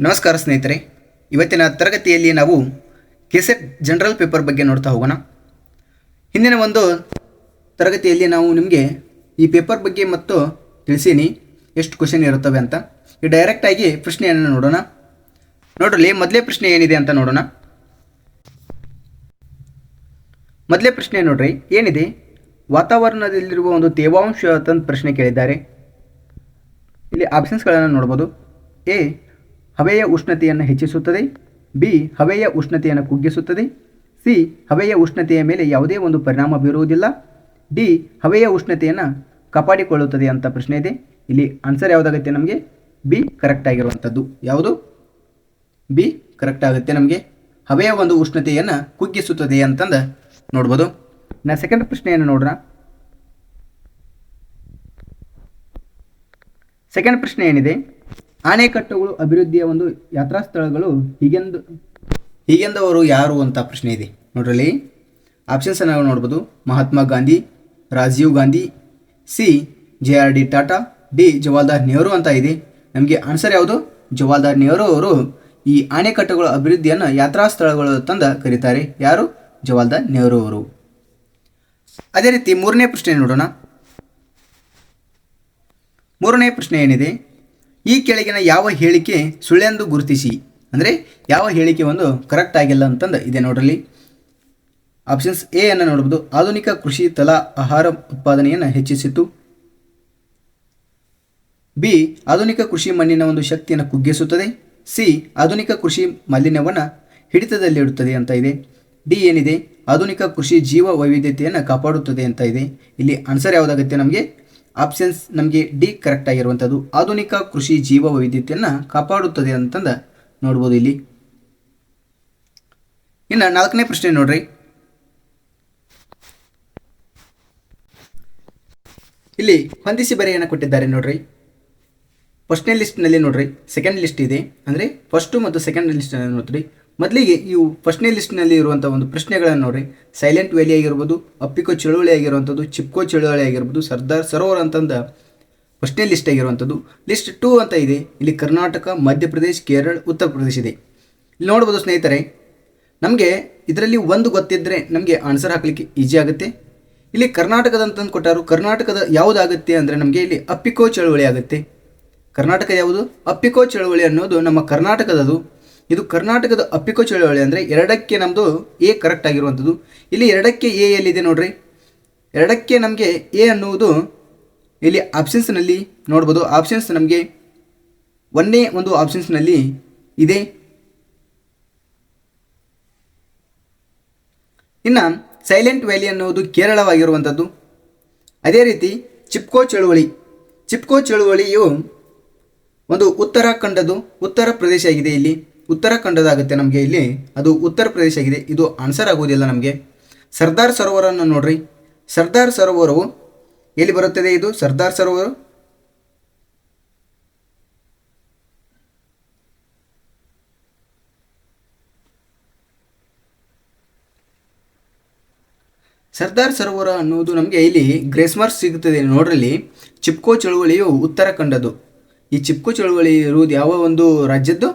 ನಮಸ್ಕಾರ ಸ್ನೇಹಿತರೆ, ಇವತ್ತಿನ ತರಗತಿಯಲ್ಲಿ ನಾವು ಕೆಸೆಟ್ ಜನರಲ್ ಪೇಪರ್ ಬಗ್ಗೆ ನೋಡ್ತಾ ಹೋಗೋಣ. ಹಿಂದಿನ ಒಂದು ತರಗತಿಯಲ್ಲಿ ನಾವು ನಿಮಗೆ ಈ ಪೇಪರ್ ಬಗ್ಗೆ ಮತ್ತು ತಿಳಿಸೀನಿ ಎಷ್ಟು ಕ್ವಶನ್ ಇರುತ್ತವೆ ಅಂತ. ಈ ಡೈರೆಕ್ಟಾಗಿ ಪ್ರಶ್ನೆಯನ್ನು ನೋಡೋಣ. ನೋಡ್ರಿ, ಮೊದಲೇ ಪ್ರಶ್ನೆ ಏನಿದೆ ಅಂತ ನೋಡೋಣ. ಮೊದಲೇ ಪ್ರಶ್ನೆ ನೋಡ್ರಿ ಏನಿದೆ, ವಾತಾವರಣದಲ್ಲಿರುವ ಒಂದು ತೇವಾಂಶ ಅಂತ ಪ್ರಶ್ನೆ ಕೇಳಿದ್ದಾರೆ. ಇಲ್ಲಿ ಆಪ್ಷನ್ಸ್ಗಳನ್ನು ನೋಡ್ಬೋದು. ಎ, ಹವೆಯ ಉಷ್ಣತೆಯನ್ನು ಹೆಚ್ಚಿಸುತ್ತದೆ. ಬಿ, ಹವೆಯ ಉಷ್ಣತೆಯನ್ನು ಕುಗ್ಗಿಸುತ್ತದೆ. ಸಿ, ಹವೆಯ ಉಷ್ಣತೆಯ ಮೇಲೆ ಯಾವುದೇ ಒಂದು ಪರಿಣಾಮ ಬೀರುವುದಿಲ್ಲ. ಡಿ, ಹವೆಯ ಉಷ್ಣತೆಯನ್ನು ಕಾಪಾಡಿಕೊಳ್ಳುತ್ತದೆ ಅಂತ ಪ್ರಶ್ನೆ ಇದೆ. ಇಲ್ಲಿ ಆನ್ಸರ್ ಯಾವುದಾಗುತ್ತೆ? ನಮಗೆ ಬಿ ಕರೆಕ್ಟ್ ಆಗಿರುವಂಥದ್ದು. ಯಾವುದು? ಬಿ ಕರೆಕ್ಟ್ ಆಗುತ್ತೆ. ನಮಗೆ ಹವೆಯ ಒಂದು ಉಷ್ಣತೆಯನ್ನು ಕುಗ್ಗಿಸುತ್ತದೆ ಅಂತಂದು ನೋಡ್ಬೋದು. ನಾ ಸೆಕೆಂಡ್ ಪ್ರಶ್ನೆಯನ್ನು ನೋಡೋಣ. ಸೆಕೆಂಡ್ ಪ್ರಶ್ನೆ ಏನಿದೆ, ಆಣೆಕಟ್ಟುಗಳು ಅಭಿವೃದ್ಧಿಯ ಒಂದು ಯಾತ್ರಾ ಸ್ಥಳಗಳು ಹೀಗೆಂದವರು ಯಾರು ಅಂತ ಪ್ರಶ್ನೆ ಇದೆ. ನೋಡ್ರಲ್ಲಿ ಆಪ್ಷನ್ಸ್ ನಾವು ನೋಡ್ಬೋದು. Mahatma Gandhi, Rajiv Gandhi, C, JRD Tata, D, Jawaharlal Nehru ಅಂತ ಇದೆ. ನಮಗೆ ಆನ್ಸರ್ ಯಾವುದು? ಜವಾಹರ್ಲಾಲ್ ನೆಹರು ಅವರು ಈ ಆಣೆಕಟ್ಟುಗಳ ಅಭಿವೃದ್ಧಿಯನ್ನು ಯಾತ್ರಾ ಸ್ಥಳಗಳು ತಂದು ಕರೀತಾರೆ. ಯಾರು? ಜವಾಹರ್ಲಾಲ್ ನೆಹರು ಅವರು. ಅದೇ ರೀತಿ ಮೂರನೇ ಪ್ರಶ್ನೆ ನೋಡೋಣ. ಮೂರನೇ ಪ್ರಶ್ನೆ ಏನಿದೆ, ಈ ಕೆಳಗಿನ ಯಾವ ಹೇಳಿಕೆ ಸುಳ್ಳೆಂದು ಗುರುತಿಸಿ. ಅಂದರೆ ಯಾವ ಹೇಳಿಕೆ ಒಂದು ಕರೆಕ್ಟ್ ಆಗಿಲ್ಲ ಅಂತಂದು ಇದೆ. ನೋಡ್ರಲ್ಲಿ ಆಪ್ಷನ್ಸ್ ಎ ಅನ್ನು ನೋಡ್ಬೋದು. ಆಧುನಿಕ ಕೃಷಿ ತಲಾ ಆಹಾರ ಉತ್ಪಾದನೆಯನ್ನು ಹೆಚ್ಚಿಸಿತು. ಬಿ, ಆಧುನಿಕ ಕೃಷಿ ಮಣ್ಣಿನ ಒಂದು ಶಕ್ತಿಯನ್ನು ಕುಗ್ಗಿಸುತ್ತದೆ. ಸಿ, ಆಧುನಿಕ ಕೃಷಿ ಮಾಲಿನ್ಯವನ್ನು ಹಿಡಿತದಲ್ಲಿಡುತ್ತದೆ ಅಂತ ಇದೆ. ಡಿ ಏನಿದೆ, ಆಧುನಿಕ ಕೃಷಿ ಜೀವ ವೈವಿಧ್ಯತೆಯನ್ನು ಕಾಪಾಡುತ್ತದೆ ಅಂತ ಇದೆ. ಇಲ್ಲಿ ಆನ್ಸರ್ ಯಾವುದಾಗುತ್ತೆ? ನಮಗೆ ಆಪ್ಷನ್ಸ್ ನಮಗೆ ಡಿ ಕರೆಕ್ಟ್ ಆಗಿರುವಂಥದ್ದು. ಆಧುನಿಕ ಕೃಷಿ ಜೀವ ವೈವಿಧ್ಯತೆಯನ್ನು ಕಾಪಾಡುತ್ತದೆ ಅಂತಂದು ನೋಡ್ಬೋದು ಇಲ್ಲಿ. ಇನ್ನು ನಾಲ್ಕನೇ ಪ್ರಶ್ನೆ ನೋಡ್ರಿ. ಇಲ್ಲಿ ಹೊಂದಿಸಿ ಬರೆಯನ್ನು ಕೊಟ್ಟಿದ್ದಾರೆ ನೋಡ್ರಿ. ಫಸ್ಟ್ನೇ ಲಿಸ್ಟ್ನಲ್ಲಿ ನೋಡ್ರಿ ಸೆಕೆಂಡ್ ಲಿಸ್ಟ್ ಇದೆ. ಅಂದರೆ ಫಸ್ಟು ಮತ್ತು ಸೆಕೆಂಡ್ ಲಿಸ್ಟ್ ನೋಡ್ರಿ. ಮೊದಲಿಗೆ ಇವು ಫಸ್ಟ್ನೇ ಲಿಸ್ಟ್ನಲ್ಲಿ ಇರುವಂಥ ಒಂದು ಪ್ರಶ್ನೆಗಳನ್ನು ನೋಡ್ರಿ. ಸೈಲೆಂಟ್ ವ್ಯಾಲಿ ಆಗಿರ್ಬೋದು, ಅಪ್ಪಿಕೋ ಚಳುವಳಿ ಆಗಿರುವಂಥದ್ದು, ಚಿಪ್ಕೋ ಚಳುವಳಿ ಆಗಿರ್ಬೋದು, ಸರ್ದಾರ್ ಸರೋವರ್ ಅಂತಂದು ಫಸ್ಟ್ನೇ ಲಿಸ್ಟ್ ಆಗಿರುವಂಥದ್ದು. ಲಿಸ್ಟ್ 2 ಅಂತ ಇದೆ. ಇಲ್ಲಿ ಕರ್ನಾಟಕ, ಮಧ್ಯಪ್ರದೇಶ್, ಕೇರಳ, ಉತ್ತರ ಪ್ರದೇಶ ಇದೆ. ಇಲ್ಲಿ ನೋಡ್ಬೋದು ಸ್ನೇಹಿತರೆ, ನಮಗೆ ಇದರಲ್ಲಿ ಒಂದು ಗೊತ್ತಿದ್ದರೆ ನಮಗೆ ಆನ್ಸರ್ ಹಾಕಲಿಕ್ಕೆ ಈಸಿ ಆಗುತ್ತೆ. ಇಲ್ಲಿ ಕರ್ನಾಟಕದ ಅಂತಂದು ಕೊಟ್ಟಾರು. ಕರ್ನಾಟಕದ ಯಾವುದಾಗುತ್ತೆ ಅಂದರೆ ನಮಗೆ ಇಲ್ಲಿ ಅಪ್ಪಿಕೋ ಚಳುವಳಿ ಆಗುತ್ತೆ. ಕರ್ನಾಟಕ ಯಾವುದು? ಅಪ್ಪಿಕೋ ಚಳುವಳಿ ಅನ್ನೋದು ನಮ್ಮ ಕರ್ನಾಟಕದದು. ಇದು ಕರ್ನಾಟಕದ ಅಪ್ಪಿಕೋ ಚಳುವಳಿ. ಅಂದರೆ ಎರಡಕ್ಕೆ ನಮ್ಮದು ಎ ಕರೆಕ್ಟ್ ಆಗಿರುವಂಥದ್ದು. ಇಲ್ಲಿ ಎರಡಕ್ಕೆ ಎ ಎಲ್ಲಿದೆ ನೋಡ್ರಿ. ಎರಡಕ್ಕೆ ನಮಗೆ ಎ ಅನ್ನುವುದು ಇಲ್ಲಿ ಆಪ್ಷನ್ಸ್ನಲ್ಲಿ ನೋಡ್ಬೋದು. ಆಪ್ಷನ್ಸ್ ನಮಗೆ ಒಂದೇ ಒಂದು ಆಪ್ಷನ್ಸ್ನಲ್ಲಿ ಇದೆ. ಇನ್ನು ಸೈಲೆಂಟ್ ವ್ಯಾಲಿ ಅನ್ನುವುದು ಕೇರಳವಾಗಿರುವಂಥದ್ದು. ಅದೇ ರೀತಿ ಚಿಪ್ಕೋ ಚಳುವಳಿಯು ಒಂದು ಉತ್ತರಾಖಂಡದು ಉತ್ತರ ಪ್ರದೇಶ ಆಗಿದೆ. ಇಲ್ಲಿ ಉತ್ತರಾಖಂಡದಾಗುತ್ತೆ ನಮಗೆ. ಇಲ್ಲಿ ಅದು ಉತ್ತರ ಪ್ರದೇಶ ಆಗಿದೆ. ಇದು ಆನ್ಸರ್ ಆಗುವುದಿಲ್ಲ ನಮಗೆ. ಸರ್ದಾರ್ ಸರೋವರನ್ನು ನೋಡ್ರಿ. ಸರ್ದಾರ್ ಸರೋವರವು ಎಲ್ಲಿ ಬರುತ್ತದೆ? ಇದು ಸರ್ದಾರ್ ಸರೋವರ ಸರ್ದಾರ್ ಸರೋವರ ಅನ್ನುವುದು ನಮಗೆ ಇಲ್ಲಿ ಗ್ರೇಸ್ ಮಾರ್ಕ್ಸ್ ಸಿಗುತ್ತದೆ. ನೋಡ್ರಲ್ಲಿ ಚಿಪ್ಕೋ ಚಳುವಳಿಯು ಉತ್ತರಾಖಂಡದು. ಈ ಚಿಪ್ಕೋ ಚಳುವಳಿ ಇರುವುದು ಯಾವ ಒಂದು ರಾಜ್ಯದ್ದು?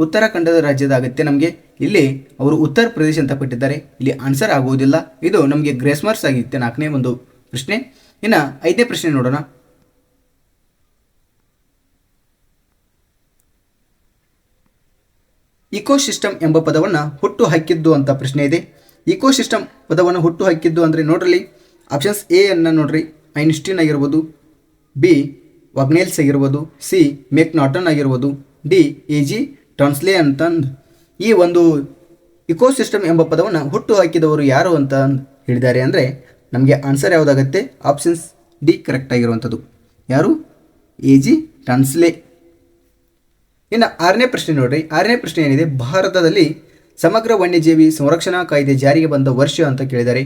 ಉತ್ತರಾಖಂಡದ ರಾಜ್ಯದಾಗುತ್ತೆ. ನಮಗೆ ಇಲ್ಲಿ ಅವರು ಉತ್ತರ ಪ್ರದೇಶ ಅಂತ ಕೊಟ್ಟಿದ್ದಾರೆ. ಇಲ್ಲಿ ಆನ್ಸರ್ ಆಗುವುದಿಲ್ಲ. ಇದು ನಮಗೆ ಗ್ರೇಸ್ ಮಾರ್ಕ್ಸ್ ಆಗಿರುತ್ತೆ. ನಾಲ್ಕನೇ ಒಂದು ಪ್ರಶ್ನೆ. ಇನ್ನು ಐದನೇ ಪ್ರಶ್ನೆ ನೋಡೋಣ. ಇಕೋಸಿಸ್ಟಮ್ ಎಂಬ ಪದವನ್ನು ಹುಟ್ಟು ಹಾಕಿದ್ದು ಅಂತ ಪ್ರಶ್ನೆ ಇದೆ. ಇಕೋಸಿಸ್ಟಮ್ ಪದವನ್ನು ಹುಟ್ಟು ಹಾಕಿದ್ದು ಅಂದರೆ ನೋಡ್ರಿ ಆಪ್ಷನ್ಸ್ ಎ ಅನ್ನು ನೋಡ್ರಿ, ಐನ್ಸ್ಟೀನ್ ಆಗಿರ್ಬೋದು. ಬಿ, ವಾಗ್ನೇಲ್ಸ್ ಆಗಿರ್ಬೋದು. ಸಿ, ಮೆಕ್ ನಾಟನ್ ಆಗಿರ್ಬೋದು. ಡಿ, AG ಟರ್ನ್ಸ್ಲೆ ಅಂತಂದು ಈ ಒಂದು ಇಕೋಸಿಸ್ಟಮ್ ಎಂಬ ಪದವನ್ನು ಹುಟ್ಟು ಹಾಕಿದವರು ಯಾರು ಅಂತ ಹೇಳಿದ್ದಾರೆ. ಅಂದರೆ ನಮಗೆ ಆನ್ಸರ್ ಯಾವುದಾಗುತ್ತೆ? ಆಪ್ಷನ್ಸ್ ಡಿ ಕರೆಕ್ಟ್ ಆಗಿರುವಂಥದ್ದು. ಯಾರು? AG ಟರ್ನ್ಸ್ಲೆ. ಇನ್ನು ಆರನೇ ಪ್ರಶ್ನೆ ನೋಡ್ರಿ. ಆರನೇ ಪ್ರಶ್ನೆ ಏನಿದೆ, ಭಾರತದಲ್ಲಿ ಸಮಗ್ರ ವನ್ಯಜೀವಿ ಸಂರಕ್ಷಣಾ ಕಾಯ್ದೆ ಜಾರಿಗೆ ಬಂದ ವರ್ಷ ಅಂತ ಕೇಳಿದ್ದಾರೆ.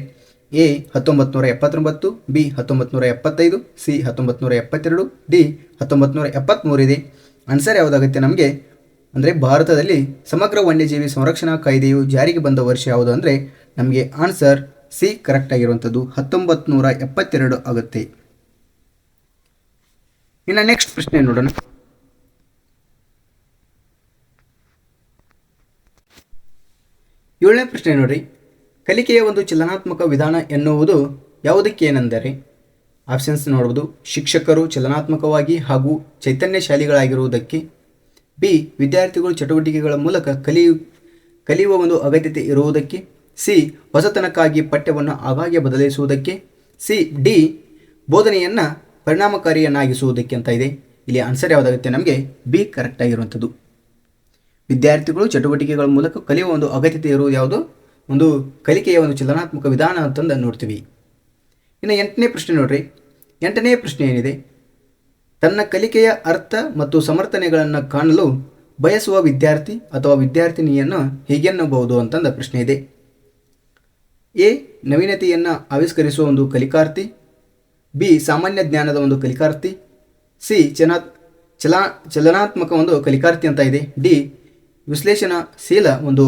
ಎ 1979, ಬಿ 1975, ಸಿ 1972, ಡಿ 1973 ಇದೆ. ಆನ್ಸರ್ ಯಾವುದಾಗುತ್ತೆ ನಮಗೆ? ಅಂದರೆ ಭಾರತದಲ್ಲಿ ಸಮಗ್ರ ವನ್ಯಜೀವಿ ಸಂರಕ್ಷಣಾ ಕಾಯ್ದೆಯು ಜಾರಿಗೆ ಬಂದ ವರ್ಷ ಯಾವುದು ಅಂದರೆ ನಮಗೆ ಆನ್ಸರ್ ಸಿ ಕರೆಕ್ಟ್ ಆಗಿರುವಂಥದ್ದು. 1972 ಆಗುತ್ತೆ. ಇನ್ನು ನೆಕ್ಸ್ಟ್ ಪ್ರಶ್ನೆ ನೋಡೋಣ. 7ನೇ ಪ್ರಶ್ನೆ ನೋಡ್ರಿ, ಕಲಿಕೆಯ ಒಂದು ಚಲನಾತ್ಮಕ ವಿಧಾನ ಎನ್ನುವುದು ಯಾವುದಕ್ಕೆ ಏನೆಂದರೆ ಆಪ್ಷನ್ಸ್ ನೋಡುವುದು ಶಿಕ್ಷಕರು ಚಲನಾತ್ಮಕವಾಗಿ ಹಾಗೂ ಚೈತನ್ಯಶಾಲಿಗಳಾಗಿರುವುದಕ್ಕೆ, ಬಿ ವಿದ್ಯಾರ್ಥಿಗಳು ಚಟುವಟಿಕೆಗಳ ಮೂಲಕ ಕಲಿಯುವ ಒಂದು ಅಗತ್ಯತೆ ಇರುವುದಕ್ಕೆ, ಸಿ ಹೊಸತನಕ್ಕಾಗಿ ಪಠ್ಯವನ್ನು ಆಗಾಗ್ಗೆ ಬದಲಿಸುವುದಕ್ಕೆ, ಡಿ ಬೋಧನೆಯನ್ನು ಪರಿಣಾಮಕಾರಿಯನ್ನಾಗಿಸುವುದಕ್ಕೆ ಅಂತ ಇದೆ. ಇಲ್ಲಿ ಆನ್ಸರ್ ಯಾವುದಾಗುತ್ತೆ ನಮಗೆ ಬಿ ಕರೆಕ್ಟ್ ಆಗಿರುವಂಥದ್ದು. ವಿದ್ಯಾರ್ಥಿಗಳು ಚಟುವಟಿಕೆಗಳ ಮೂಲಕ ಕಲಿಯುವ ಒಂದು ಅಗತ್ಯತೆ ಇರುವುದು ಯಾವುದು, ಒಂದು ಕಲಿಕೆಯ ಒಂದು ಚಲನಾತ್ಮಕ ವಿಧಾನ ಅಂತಂದು ನೋಡ್ತೀವಿ. ಇನ್ನು 8ನೇ ಪ್ರಶ್ನೆ ನೋಡ್ರಿ, 8ನೇ ಪ್ರಶ್ನೆ ಏನಿದೆ, ತನ್ನ ಕಲಿಕೆಯ ಅರ್ಥ ಮತ್ತು ಸಮರ್ಥನೆಗಳನ್ನು ಕಾಣಲು ಬಯಸುವ ವಿದ್ಯಾರ್ಥಿ ಅಥವಾ ವಿದ್ಯಾರ್ಥಿನಿಯನ್ನು ಹೇಗೆನ್ನಬಹುದು ಅಂತಂದ ಪ್ರಶ್ನೆ ಇದೆ. ಎ ನವೀನತೆಯನ್ನು ಆವಿಷ್ಕರಿಸುವ ಒಂದು ಕಲಿಕಾರ್ಥಿ, ಬಿ ಸಾಮಾನ್ಯ ಜ್ಞಾನದ ಒಂದು ಕಲಿಕಾರ್ಥಿ, ಸಿ ಚಲನಾತ್ಮಕ ಒಂದು ಕಲಿಕಾರ್ಥಿ ಅಂತ ಇದೆ, ಡಿ ವಿಶ್ಲೇಷಣಾಶೀಲ ಒಂದು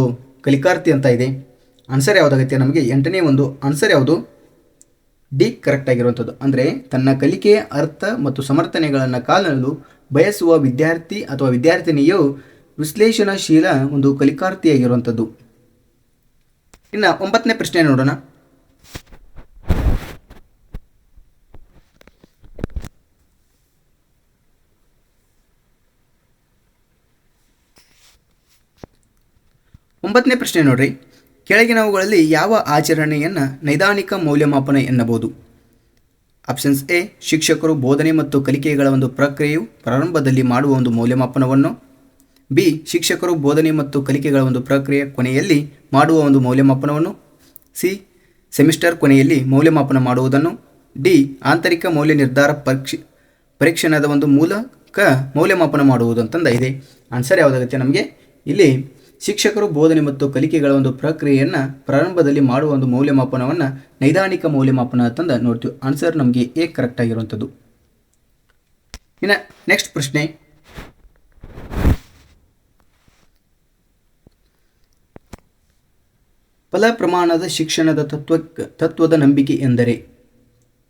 ಕಲಿಕಾರ್ಥಿ ಅಂತ ಇದೆ. ಆನ್ಸರ್ ಯಾವುದಾಗುತ್ತೆ ನಮಗೆ 8ನೇ ಒಂದು ಆನ್ಸರ್ ಯಾವುದು, ಡಿ ಕರೆಕ್ಟ್ ಆಗಿರುವಂಥದ್ದು. ಅಂದರೆ ತನ್ನ ಕಲಿಕೆಯ ಅರ್ಥ ಮತ್ತು ಸಮರ್ಥನೆಗಳನ್ನು ಕಾಣಲು ಬಯಸುವ ವಿದ್ಯಾರ್ಥಿ ಅಥವಾ ವಿದ್ಯಾರ್ಥಿನಿಯು ವಿಶ್ಲೇಷಣಾಶೀಲ ಒಂದು ಕಲಿಕಾರ್ಥಿಯಾಗಿರುವಂಥದ್ದು. ಇನ್ನು 9ನೇ ಪ್ರಶ್ನೆ ನೋಡೋಣ. ಒಂಬತ್ತನೇ ಪ್ರಶ್ನೆ ನೋಡ್ರಿ, ಕೆಳಗಿನವುಗಳಲ್ಲಿ ಯಾವ ಆಚರಣೆಯನ್ನು ನೈದಾನಿಕ ಮೌಲ್ಯಮಾಪನ ಎನ್ನಬಹುದು? ಆಪ್ಷನ್ಸ್ ಎ ಶಿಕ್ಷಕರು ಬೋಧನೆ ಮತ್ತು ಕಲಿಕೆಗಳ ಒಂದು ಪ್ರಕ್ರಿಯೆಯು ಪ್ರಾರಂಭದಲ್ಲಿ ಮಾಡುವ ಒಂದು ಮೌಲ್ಯಮಾಪನವನ್ನು, ಬಿ ಶಿಕ್ಷಕರು ಬೋಧನೆ ಮತ್ತು ಕಲಿಕೆಗಳ ಒಂದು ಪ್ರಕ್ರಿಯೆ ಕೊನೆಯಲ್ಲಿ ಮಾಡುವ ಒಂದು ಮೌಲ್ಯಮಾಪನವನ್ನು, ಸಿ ಸೆಮಿಸ್ಟರ್ ಕೊನೆಯಲ್ಲಿ ಮೌಲ್ಯಮಾಪನ ಮಾಡುವುದನ್ನು, ಡಿ ಆಂತರಿಕ ಮೌಲ್ಯ ನಿರ್ಧಾರ ಪರೀಕ್ಷಣದ ಒಂದು ಮೂಲಕ ಮೌಲ್ಯಮಾಪನ ಮಾಡುವುದು ಅಂತಂದ ಇದೆ. ಆನ್ಸರ್ ಯಾವುದಾಗುತ್ತೆ ನಮಗೆ ಇಲ್ಲಿ ಶಿಕ್ಷಕರು ಬೋಧನೆ ಮತ್ತು ಕಲಿಕೆಗಳ ಒಂದು ಪ್ರಕ್ರಿಯೆಯನ್ನು ಪ್ರಾರಂಭದಲ್ಲಿ ಮಾಡುವ ಒಂದು ಮೌಲ್ಯಮಾಪನವನ್ನು ನೈದಾನಿಕ ಮೌಲ್ಯಮಾಪನ ಅಂತಂದು ನೋಡ್ತೀವಿ. ಆನ್ಸರ್ ನಮಗೆ ಎ ಕರೆಕ್ಟ್ ಆಗಿರುವಂಥದ್ದು. ಇನ್ನು ನೆಕ್ಸ್ಟ್ ಪ್ರಶ್ನೆ, ಫಲ ಪ್ರಮಾಣದ ಶಿಕ್ಷಣದ ತತ್ವದ ನಂಬಿಕೆ ಎಂದರೆ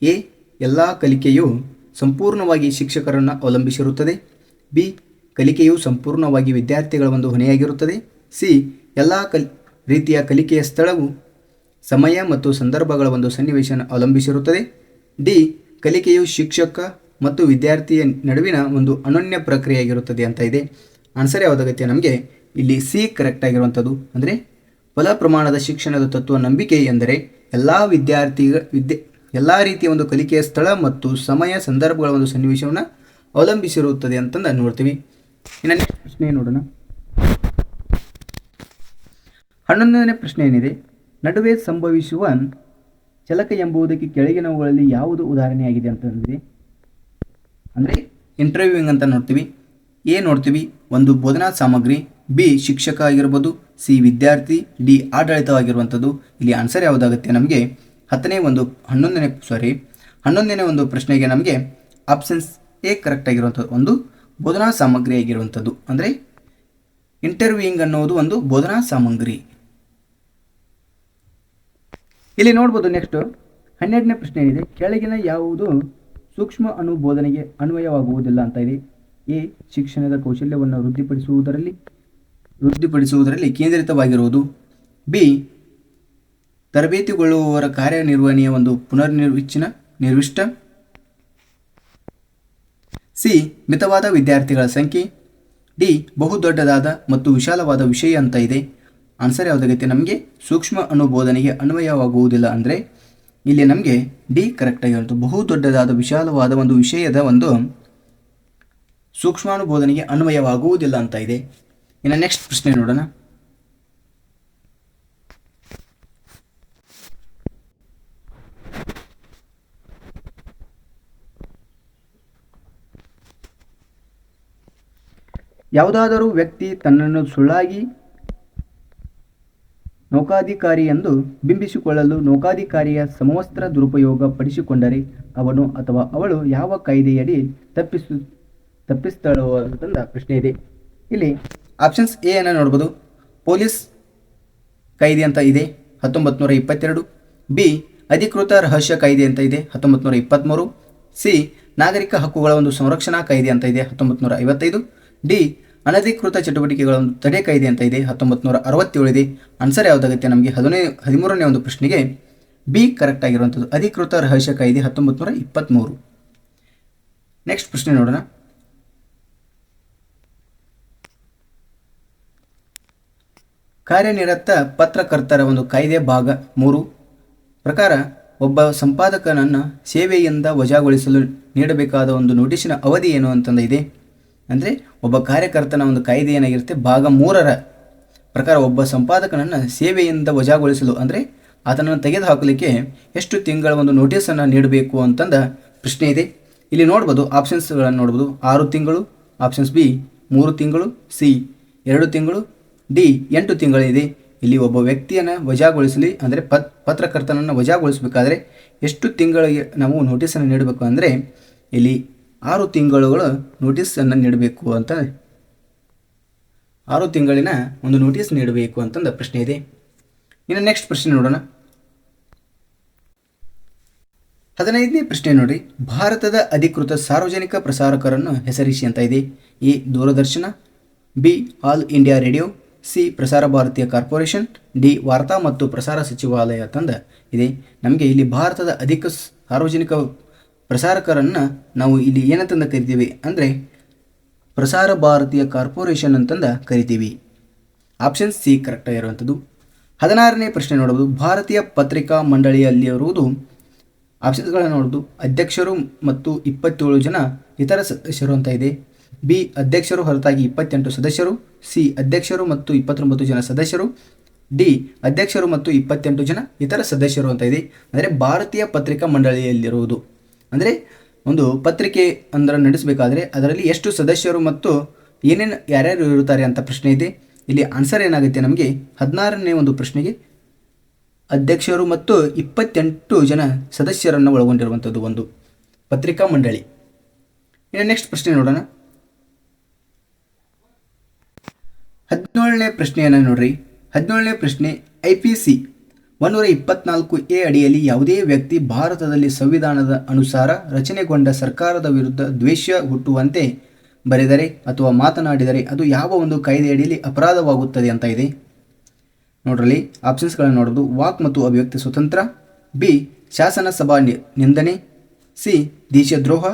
ಎ ಎಲ್ಲ ಕಲಿಕೆಯು ಸಂಪೂರ್ಣವಾಗಿ ಶಿಕ್ಷಕರನ್ನು ಅವಲಂಬಿಸಿರುತ್ತದೆ, ಬಿ ಕಲಿಕೆಯು ಸಂಪೂರ್ಣವಾಗಿ ವಿದ್ಯಾರ್ಥಿಗಳ ಒಂದು ಹೊಣೆಯಾಗಿರುತ್ತದೆ, ಸಿ ಎಲ್ಲ ರೀತಿಯ ಕಲಿಕೆಯ ಸ್ಥಳವು ಸಮಯ ಮತ್ತು ಸಂದರ್ಭಗಳ ಒಂದು ಸನ್ನಿವೇಶವನ್ನು ಅವಲಂಬಿಸಿರುತ್ತದೆ, ಡಿ ಕಲಿಕೆಯು ಶಿಕ್ಷಕ ಮತ್ತು ವಿದ್ಯಾರ್ಥಿಯ ನಡುವಿನ ಒಂದು ಅನನ್ಯ ಪ್ರಕ್ರಿಯೆಯಾಗಿರುತ್ತದೆ ಅಂತ ಇದೆ. ಆನ್ಸರ್ ಯಾವುದಾಗುತ್ತೆ ನಮಗೆ ಇಲ್ಲಿ ಸಿ ಕರೆಕ್ಟ್ ಆಗಿರುವಂಥದ್ದು. ಅಂದರೆ ಫಲ ಪ್ರಮಾಣದ ಶಿಕ್ಷಣದ ತತ್ವ ನಂಬಿಕೆ ಎಂದರೆ ಎಲ್ಲ ರೀತಿಯ ಒಂದು ಕಲಿಕೆಯ ಸ್ಥಳ ಮತ್ತು ಸಮಯ ಸಂದರ್ಭಗಳ ಒಂದು ಸನ್ನಿವೇಶವನ್ನು ಅವಲಂಬಿಸಿರುತ್ತದೆ ಅಂತಂದು ನೋಡ್ತೀವಿ. ಇನ್ನು ನೆಕ್ಸ್ಟ್ ಪ್ರಶ್ನೆ ನೋಡೋಣ. 11ನೇ ಪ್ರಶ್ನೆ ಏನಿದೆ, ನಡುವೆ ಸಂಭವಿಸುವ ಚಲಕ ಎಂಬುದಕ್ಕೆ ಕೆಳಗಿನವುಗಳಲ್ಲಿ ಯಾವುದು ಉದಾಹರಣೆಯಾಗಿದೆ ಅಂತಂದರೆ, ಅಂದರೆ ಇಂಟರ್ವ್ಯೂವಿಂಗ್ ಅಂತ ನೋಡ್ತೀವಿ. ಎ ನೋಡ್ತೀವಿ ಒಂದು ಬೋಧನಾ ಸಾಮಗ್ರಿ, ಬಿ ಶಿಕ್ಷಕ ಆಗಿರ್ಬೋದು, ಸಿ ವಿದ್ಯಾರ್ಥಿ, ಡಿ ಆಡಳಿತವಾಗಿರುವಂಥದ್ದು. ಇಲ್ಲಿ ಆನ್ಸರ್ ಯಾವುದಾಗುತ್ತೆ ನಮಗೆ 11ನೇ ಒಂದು ಪ್ರಶ್ನೆಗೆ ನಮಗೆ ಆಪ್ಷನ್ಸ್ ಎ ಕರೆಕ್ಟ್ ಆಗಿರುವಂಥದ್ದು, ಒಂದು ಬೋಧನಾ ಸಾಮಗ್ರಿ ಆಗಿರುವಂಥದ್ದು. ಅಂದರೆ ಇಂಟರ್ವ್ಯೂಯಿಂಗ್ ಅನ್ನೋದು ಒಂದು ಬೋಧನಾ ಸಾಮಗ್ರಿ. ಇಲ್ಲಿ ನೋಡ್ಬೋದು. ನೆಕ್ಸ್ಟ್ 12ನೇ ಪ್ರಶ್ನೆ ಏನಿದೆ, ಕೆಳಗಿನ ಯಾವುದು ಸೂಕ್ಷ್ಮ ಅನುಬೋಧನೆಗೆ ಅನ್ವಯವಾಗುವುದಿಲ್ಲ ಅಂತ ಇದೆ. ಎ ಶಿಕ್ಷಣದ ಕೌಶಲ್ಯವನ್ನು ವೃದ್ಧಿಪಡಿಸುವುದರಲ್ಲಿ ಕೇಂದ್ರಿತವಾಗಿರುವುದು, ಬಿ ತರಬೇತಿಗೊಳ್ಳುವವರ ಕಾರ್ಯನಿರ್ವಹಣೆಯ ಒಂದು ನಿರ್ವಿಷ್ಟ, ಸಿ ಮಿತವಾದ ವಿದ್ಯಾರ್ಥಿಗಳ ಸಂಖ್ಯೆ, ಡಿ ಬಹುದೊಡ್ಡದಾದ ಮತ್ತು ವಿಶಾಲವಾದ ವಿಷಯ ಅಂತ ಇದೆ. ಆನ್ಸರ್ ಯಾವುದಾಗುತ್ತೆ ನಮಗೆ ಸೂಕ್ಷ್ಮ ಅನುಬೋಧನೆಗೆ ಅನ್ವಯವಾಗುವುದಿಲ್ಲ ಅಂದರೆ ಇಲ್ಲಿ ನಮಗೆ ಡಿ ಕರೆಕ್ಟ್ ಆಗಿರುತ್ತೆ. ಬಹುದೊಡ್ಡದಾದ ವಿಶಾಲವಾದ ಒಂದು ವಿಷಯದ ಒಂದು ಸೂಕ್ಷ್ಮಾನುಬೋಧನೆಗೆ ಅನ್ವಯವಾಗುವುದಿಲ್ಲ ಅಂತ ಇದೆ. ಇನ್ನು ನೆಕ್ಸ್ಟ್ ಪ್ರಶ್ನೆ ನೋಡೋಣ. ಯಾವುದಾದರೂ ವ್ಯಕ್ತಿ ತನ್ನನ್ನು ಸುಳ್ಳಾಗಿ ನೌಕಾಧಿಕಾರಿ ಎಂದು ಬಿಂಬಿಸಿಕೊಳ್ಳಲು ನೌಕಾಧಿಕಾರಿಯ ಸಮವಸ್ತ್ರ ದುರುಪಯೋಗ ಪಡಿಸಿಕೊಂಡರೆ ಅವನು ಅಥವಾ ಅವಳು ಯಾವ ಕಾಯ್ದೆಯಡಿ ತಪ್ಪಿಸ್ತಳುವಂತ ಪ್ರಶ್ನೆ ಇದೆ. ಇಲ್ಲಿ ಆಪ್ಷನ್ಸ್ ಎ ಅನ್ನು ನೋಡ್ಬೋದು, ಪೊಲೀಸ್ ಕಾಯ್ದೆ ಅಂತ ಇದೆ 1922, ಬಿ ಅಧಿಕೃತ ರಹಸ್ಯ ಕಾಯ್ದೆ ಅಂತ ಇದೆ 1923, ಸಿ ನಾಗರಿಕ ಹಕ್ಕುಗಳ ಒಂದು ಸಂರಕ್ಷಣಾ ಕಾಯ್ದೆ ಅಂತ ಇದೆ 1955, ಡಿ ಅನಧಿಕೃತ ಚಟುವಟಿಕೆಗಳನ್ನು ತಡೆ ಕಾಯ್ದೆ ಅಂತ ಇದೆ 1967 ಇದೆ. ಆನ್ಸರ್ ಯಾವುದಾಗುತ್ತೆ ನಮಗೆ 13ನೇ ಒಂದು ಪ್ರಶ್ನೆಗೆ ಬಿ ಕರೆಕ್ಟ್ ಆಗಿರುವಂಥದ್ದು. ಅಧಿಕೃತ ರಹಸ್ಯ ಕಾಯ್ದೆ 1923. ನೆಕ್ಸ್ಟ್ ಪ್ರಶ್ನೆ ನೋಡೋಣ. ಕಾರ್ಯನಿರತ ಪತ್ರಕರ್ತರ ಒಂದು ಕಾಯ್ದೆ ಭಾಗ 3 ಪ್ರಕಾರ ಒಬ್ಬ ಸಂಪಾದಕನನ್ನು ಸೇವೆಯಿಂದ ವಜಾಗೊಳಿಸಲು ನೀಡಬೇಕಾದ ಒಂದು ನೋಟಿಸಿನ ಅವಧಿ ಏನು ಅಂತಂದ ಇದೆ. ಅಂದರೆ ಒಬ್ಬ ಕಾರ್ಯಕರ್ತನ ಒಂದು ಕಾಯ್ದೆ ಏನಾಗಿರುತ್ತೆ, ಭಾಗ 3ರ ಪ್ರಕಾರ ಒಬ್ಬ ಸಂಪಾದಕನನ್ನು ಸೇವೆಯಿಂದ ವಜಾಗೊಳಿಸಲು ಅಂದರೆ ಆತನನ್ನು ತೆಗೆದುಹಾಕಲಿಕ್ಕೆ ಎಷ್ಟು ತಿಂಗಳ ಒಂದು ನೋಟಿಸನ್ನು ನೀಡಬೇಕು ಅಂತಂದ ಪ್ರಶ್ನೆ ಇದೆ. ಇಲ್ಲಿ ನೋಡ್ಬೋದು ಆಪ್ಷನ್ಸ್ಗಳನ್ನು ನೋಡ್ಬೋದು. 6 ತಿಂಗಳು, ಆಪ್ಷನ್ಸ್ ಬಿ 3 ತಿಂಗಳು, ಸಿ 2 ತಿಂಗಳು, ಡಿ 8 ತಿಂಗಳಿದೆ. ಇಲ್ಲಿ ಒಬ್ಬ ವ್ಯಕ್ತಿಯನ್ನು ವಜಾಗೊಳಿಸಲಿ ಅಂದರೆ ಪತ್ರಕರ್ತನನ್ನು ವಜಾಗೊಳಿಸಬೇಕಾದ್ರೆ ಎಷ್ಟು ತಿಂಗಳಿಗೆ ನಾವು ನೋಟಿಸನ್ನು ನೀಡಬೇಕು ಅಂದರೆ ಇಲ್ಲಿ 6 ತಿಂಗಳುಗಳ ನೋಟಿಸನ್ನು ನೀಡಬೇಕು ಅಂತ, 6 ತಿಂಗಳಿನ ಒಂದು ನೋಟಿಸ್ ನೀಡಬೇಕು ಅಂತಂದ ಪ್ರಶ್ನೆ ಇದೆ. ಇನ್ನು ನೆಕ್ಸ್ಟ್ ಪ್ರಶ್ನೆ ನೋಡೋಣ. 15ನೇ ಪ್ರಶ್ನೆ ನೋಡ್ರಿ. ಭಾರತದ ಅಧಿಕೃತ ಸಾರ್ವಜನಿಕ ಪ್ರಸಾರಕರನ್ನು ಹೆಸರಿಸಿ ಅಂತ ಇದೆ. A Doordarshan, B all India radio, C ಪ್ರಸಾರ ಭಾರತೀಯ ಕಾರ್ಪೊರೇಷನ್, ಡಿ ವಾರ್ತಾ ಮತ್ತು ಪ್ರಸಾರ ಸಚಿವಾಲಯ ತಂದ ಇದೆ. ನಮಗೆ ಇಲ್ಲಿ ಭಾರತದ ಅಧಿಕ ಸಾರ್ವಜನಿಕ ಪ್ರಸಾರಕರನ್ನು ನಾವು ಇಲ್ಲಿ ಏನಂತಂದು ಕರಿತೀವಿ ಅಂದರೆ ಪ್ರಸಾರ ಭಾರತೀಯ ಕಾರ್ಪೊರೇಷನ್ ಅಂತಂದು ಕರಿತೀವಿ. ಆಪ್ಷನ್ ಸಿ ಕರೆಕ್ಟ್ ಆಗಿರುವಂಥದ್ದು. 16ನೇ ಪ್ರಶ್ನೆ ನೋಡಬಹುದು. ಭಾರತೀಯ ಪತ್ರಿಕಾ ಮಂಡಳಿಯಲ್ಲಿರುವುದು ಆಪ್ಷನ್ಸ್ಗಳನ್ನು ನೋಡೋದು. ಅಧ್ಯಕ್ಷರು ಮತ್ತು 27 ಜನ ಇತರ ಸದಸ್ಯರು ಅಂತ ಇದೆ. ಬಿ ಅಧ್ಯಕ್ಷರು ಹೊರತಾಗಿ 28 ಸದಸ್ಯರು, ಸಿ ಅಧ್ಯಕ್ಷರು ಮತ್ತು 29 ಜನ ಸದಸ್ಯರು, ಡಿ ಅಧ್ಯಕ್ಷರು ಮತ್ತು 28 ಜನ ಇತರ ಸದಸ್ಯರು ಅಂತ ಇದೆ. ಅಂದರೆ ಭಾರತೀಯ ಪತ್ರಿಕಾ ಮಂಡಳಿಯಲ್ಲಿರುವುದು ಅಂದರೆ ಒಂದು ಪತ್ರಿಕೆ ಅಂದರೆ ನಡೆಸಬೇಕಾದ್ರೆ ಅದರಲ್ಲಿ ಎಷ್ಟು ಸದಸ್ಯರು ಮತ್ತು ಏನೇನು ಯಾರ್ಯಾರು ಇರುತ್ತಾರೆ ಅಂತ ಪ್ರಶ್ನೆ ಇದೆ. ಇಲ್ಲಿ ಆನ್ಸರ್ ಏನಾಗುತ್ತೆ ನಮಗೆ 16ನೇ ಒಂದು ಪ್ರಶ್ನೆಗೆ ಅಧ್ಯಕ್ಷರು ಮತ್ತು 28 ಜನ ಸದಸ್ಯರನ್ನು ಒಳಗೊಂಡಿರುವಂಥದ್ದು ಒಂದು ಪತ್ರಿಕಾ ಮಂಡಳಿ. ಇನ್ನು ನೆಕ್ಸ್ಟ್ ಪ್ರಶ್ನೆ ನೋಡೋಣ. 17ನೇ ಪ್ರಶ್ನೆಯನ್ನು ನೋಡ್ರಿ. 17ನೇ ಪ್ರಶ್ನೆ IPC 124A ಅಡಿಯಲ್ಲಿ ಯಾವುದೇ ವ್ಯಕ್ತಿ ಭಾರತದಲ್ಲಿ ಸಂವಿಧಾನದ ಅನುಸಾರ ರಚನೆಗೊಂಡ ಸರ್ಕಾರದ ವಿರುದ್ಧ ದ್ವೇಷ ಹುಟ್ಟುವಂತೆ ಬರೆದರೆ ಅಥವಾ ಮಾತನಾಡಿದರೆ ಅದು ಯಾವ ಒಂದು ಕಾಯ್ದೆ ಅಡಿಯಲ್ಲಿ ಅಪರಾಧವಾಗುತ್ತದೆ ಅಂತ ಇದೆ. ನೋಡ್ರಲ್ಲಿ ಆಪ್ಷನ್ಸ್ಗಳನ್ನು ನೋಡೋದು. ವಾಕ್ ಮತ್ತು ಅಭಿವ್ಯಕ್ತಿ ಸ್ವತಂತ್ರ, ಬಿ ಶಾಸನ ಸಭಾ ನಿಂದನೆ, ಸಿ ದೇಶದ್ರೋಹ,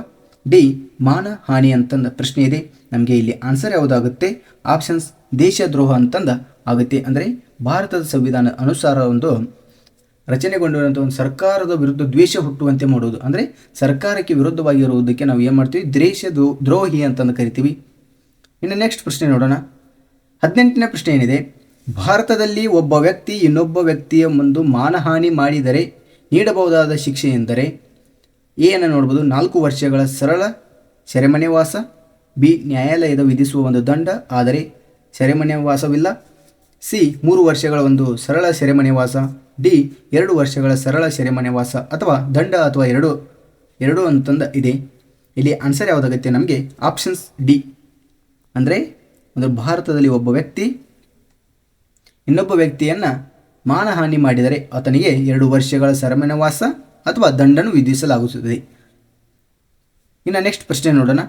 ಡಿ ಮಾನಹಾನಿ ಅಂತಂದ ಪ್ರಶ್ನೆ ಇದೆ. ನಮಗೆ ಇಲ್ಲಿ ಆನ್ಸರ್ ಯಾವುದಾಗುತ್ತೆ? ಆಪ್ಷನ್ಸ್ ದೇಶದ್ರೋಹ ಅಂತಂದ ಆಗುತ್ತೆ. ಅಂದರೆ ಭಾರತದ ಸಂವಿಧಾನ ಅನುಸಾರ ಒಂದು ರಚನೆಗೊಂಡಿರುವಂಥ ಒಂದು ಸರ್ಕಾರದ ವಿರುದ್ಧ ದ್ವೇಷ ಹುಟ್ಟುವಂತೆ ಮಾಡುವುದು ಅಂದರೆ ಸರ್ಕಾರಕ್ಕೆ ವಿರುದ್ಧವಾಗಿರುವುದಕ್ಕೆ ನಾವು ಏನು ಮಾಡ್ತೀವಿ? ದ್ರೋಹಿ ಅಂತಂದು ಕರಿತೀವಿ. ಇನ್ನು ನೆಕ್ಸ್ಟ್ ಪ್ರಶ್ನೆ ನೋಡೋಣ. 18ನೇ ಪ್ರಶ್ನೆ ಏನಿದೆ? ಭಾರತದಲ್ಲಿ ಒಬ್ಬ ವ್ಯಕ್ತಿ ಇನ್ನೊಬ್ಬ ವ್ಯಕ್ತಿಯ ಮುಂದೆ ಮಾನಹಾನಿ ಮಾಡಿದರೆ ನೀಡಬಹುದಾದ ಶಿಕ್ಷೆ ಎಂದರೆ ಏನು ನೋಡ್ಬೋದು? 4 ವರ್ಷಗಳ ಸರಳ ಸೆರೆಮನೆವಾಸ, ಬಿ ನ್ಯಾಯಾಲಯದ ವಿಧಿಸುವ ಒಂದು ದಂಡ ಆದರೆ ಸೆರೆಮನೆವಾಸವಿಲ್ಲ, ಸಿ 3 ವರ್ಷಗಳ ಒಂದು ಸರಳ ಸೆರೆಮನೆವಾಸ, ಡಿ 2 ವರ್ಷಗಳ ಸರಳ ಸೆರೆಮನೆವಾಸ ಅಥವಾ ದಂಡ ಅಥವಾ ಎರಡು ಅಂತಂದ ಇದೆ. ಇಲ್ಲಿ ಆನ್ಸರ್ ಯಾವುದಾಗುತ್ತೆ ನಮಗೆ? Options D. ಅಂದರೆ ಒಂದು ಭಾರತದಲ್ಲಿ ಒಬ್ಬ ವ್ಯಕ್ತಿ ಇನ್ನೊಬ್ಬ ವ್ಯಕ್ತಿಯನ್ನು ಮಾನಹಾನಿ ಮಾಡಿದರೆ ಆತನಿಗೆ 2 ವರ್ಷಗಳ ಸೆರೆಮನೆವಾಸ ಅಥವಾ ದಂಡನ್ನು ವಿಧಿಸಲಾಗುತ್ತದೆ. ಇನ್ನು ನೆಕ್ಸ್ಟ್ ಪ್ರಶ್ನೆ ನೋಡೋಣ.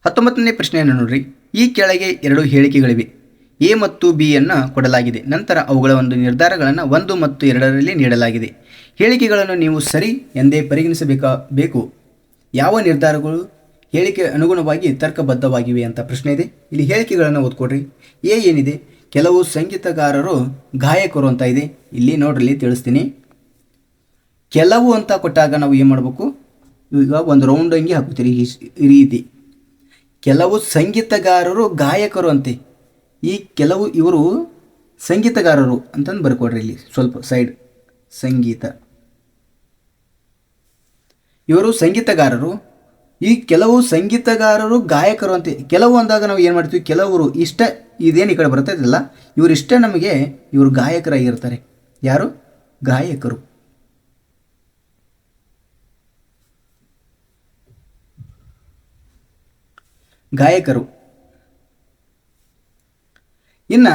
19ನೇ ಪ್ರಶ್ನೆಯನ್ನು ನೋಡ್ರಿ. ಈ ಕೆಳಗೆ 2 ಹೇಳಿಕೆಗಳಿವೆ. ಎ ಮತ್ತು ಬಿ ಯನ್ನು ಕೊಡಲಾಗಿದೆ. ನಂತರ ಅವುಗಳ ಒಂದು ನಿರ್ಧಾರಗಳನ್ನು 1 ಮತ್ತು 2ರಲ್ಲಿ ನೀಡಲಾಗಿದೆ. ಹೇಳಿಕೆಗಳನ್ನು ನೀವು ಸರಿ ಎಂದೇ ಪರಿಗಣಿಸಬೇಕು. ಯಾವ ನಿರ್ಧಾರಗಳು ಹೇಳಿಕೆ ಅನುಗುಣವಾಗಿ ತರ್ಕಬದ್ಧವಾಗಿವೆ ಅಂತ ಪ್ರಶ್ನೆ ಇದೆ. ಇಲ್ಲಿ ಹೇಳಿಕೆಗಳನ್ನು ಓದ್ಕೊಡ್ರಿ. ಎ ಏನಿದೆ? ಕೆಲವು ಸಂಗೀತಗಾರರು ಗಾಯಕರು ಅಂತ ಇದೆ. ಇಲ್ಲಿ ನೋಡ್ರಿ ತಿಳಿಸ್ತೀನಿ. ಕೆಲವು ಅಂತ ಕೊಟ್ಟಾಗ ನಾವು ಏನು ಮಾಡಬೇಕು? ಈಗ ಒಂದು ರೌಂಡ್ ಹಂಗೆ ಹಾಕುತ್ತೀರಿ ಈ ರೀತಿ. ಕೆಲವು ಸಂಗೀತಗಾರರು ಗಾಯಕರು ಅಂತೆ. ಈ ಕೆಲವು ಇವರು ಸಂಗೀತಗಾರರು ಅಂತಂದು ಬರ್ಕೊಡ್ರಿ. ಇಲ್ಲಿ ಸ್ವಲ್ಪ ಸೈಡ್ ಸಂಗೀತ, ಇವರು ಸಂಗೀತಗಾರರು. ಈ ಕೆಲವು ಸಂಗೀತಗಾರರು ಗಾಯಕರು ಅಂತೆ. ಕೆಲವು ಅಂದಾಗ ನಾವು ಏನು ಮಾಡ್ತೀವಿ? ಕೆಲವರು ಇಷ್ಟ ಇದೇನು ಈ ಕಡೆ ಬರ್ತೈತಿಲ್ಲ, ಇವರಿಷ್ಟೇ ನಮಗೆ ಇವರು ಗಾಯಕರಾಗಿರ್ತಾರೆ. ಯಾರು? ಗಾಯಕರು. ಗಾಯಕರು. ಇನ್ನು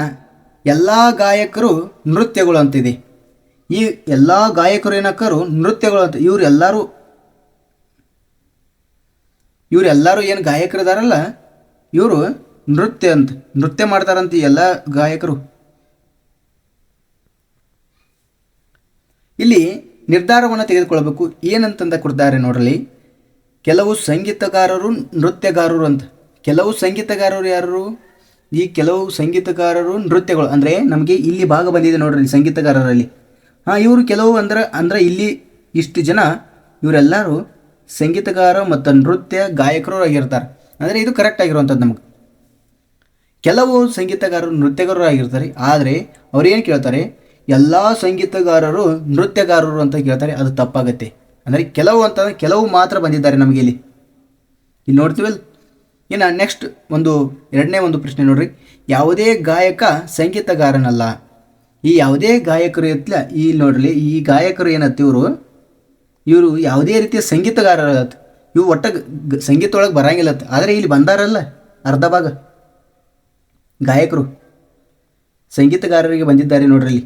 ಎಲ್ಲ ಗಾಯಕರು ನೃತ್ಯಗಳು ಅಂತಿದೆ. ಈ ಎಲ್ಲ ಗಾಯಕರು ಏನಕ್ಕರು ನೃತ್ಯಗಳು ಅಂತ. ಇವರು ಎಲ್ಲರೂ ಇವರೆಲ್ಲರೂ ಏನು ಗಾಯಕರು ಇದಾರಲ್ಲ, ಇವರು ನೃತ್ಯ ಮಾಡ್ತಾರಂತ ಈ ಎಲ್ಲ ಗಾಯಕರು. ಇಲ್ಲಿ ನಿರ್ಧಾರವನ್ನು ತೆಗೆದುಕೊಳ್ಬೇಕು. ಏನಂತಂದ ಕೊಡ್ತಾರೆ ನೋಡ್ರಲ್ಲಿ, ಕೆಲವು ಸಂಗೀತಗಾರರು ನೃತ್ಯಗಾರರು ಅಂತ. ಕೆಲವು ಸಂಗೀತಗಾರರು ಯಾರು? ಈ ಕೆಲವು ಸಂಗೀತಗಾರರು ನೃತ್ಯಗಳು ಅಂದರೆ ನಮಗೆ ಇಲ್ಲಿ ಭಾಗ ಬಂದಿದೆ ನೋಡ್ರಿ ಸಂಗೀತಗಾರರಲ್ಲಿ. ಇವರು ಕೆಲವು ಅಂದ್ರೆ ಇಲ್ಲಿ ಇಷ್ಟು ಜನ ಇವರೆಲ್ಲರೂ ಸಂಗೀತಗಾರ ಮತ್ತು ನೃತ್ಯ ಗಾಯಕರು ಆಗಿರ್ತಾರೆ. ಅಂದರೆ ಇದು ಕರೆಕ್ಟ್ ಆಗಿರುವಂಥದ್ದು ನಮಗೆ. ಕೆಲವು ಸಂಗೀತಗಾರರು ನೃತ್ಯಗಾರರು ಆಗಿರ್ತಾರೆ, ಆದರೆ ಅವ್ರೇನು ಕೇಳ್ತಾರೆ, ಎಲ್ಲ ಸಂಗೀತಗಾರರು ನೃತ್ಯಗಾರರು ಅಂತ ಕೇಳ್ತಾರೆ. ಅದು ತಪ್ಪಾಗತ್ತೆ. ಅಂದರೆ ಕೆಲವು ಅಂತಂದರೆ ಕೆಲವು ಮಾತ್ರ ಬಂದಿದ್ದಾರೆ ನಮಗೆ ಇಲ್ಲಿ ನೋಡ್ತೀವಲ್ಲ. ಇನ್ನು ನೆಕ್ಸ್ಟ್ ಎರಡನೇ ಪ್ರಶ್ನೆ ನೋಡ್ರಿ, ಯಾವುದೇ ಗಾಯಕ ಸಂಗೀತಗಾರನಲ್ಲ. ಈ ಯಾವುದೇ ಗಾಯಕರು ಇತ್ತಲ್ಲ, ಈ ನೋಡ್ರಿ ಈ ಗಾಯಕರು ಏನತ್ತ ಇವರು ಯಾವುದೇ ರೀತಿಯ ಸಂಗೀತಗಾರರತ್ತ. ಇವು ಒಟ್ಟ ಸಂಗೀತೊಳಗೆ ಬರಂಗಿಲ್ಲತ್ತ. ಆದರೆ ಇಲ್ಲಿ ಬಂದಾರಲ್ಲ ಅರ್ಧ ಭಾಗ ಗಾಯಕರು ಸಂಗೀತಗಾರರಿಗೆ ಬಂದಿದ್ದಾರೆ ನೋಡ್ರಿ. ಇಲ್ಲಿ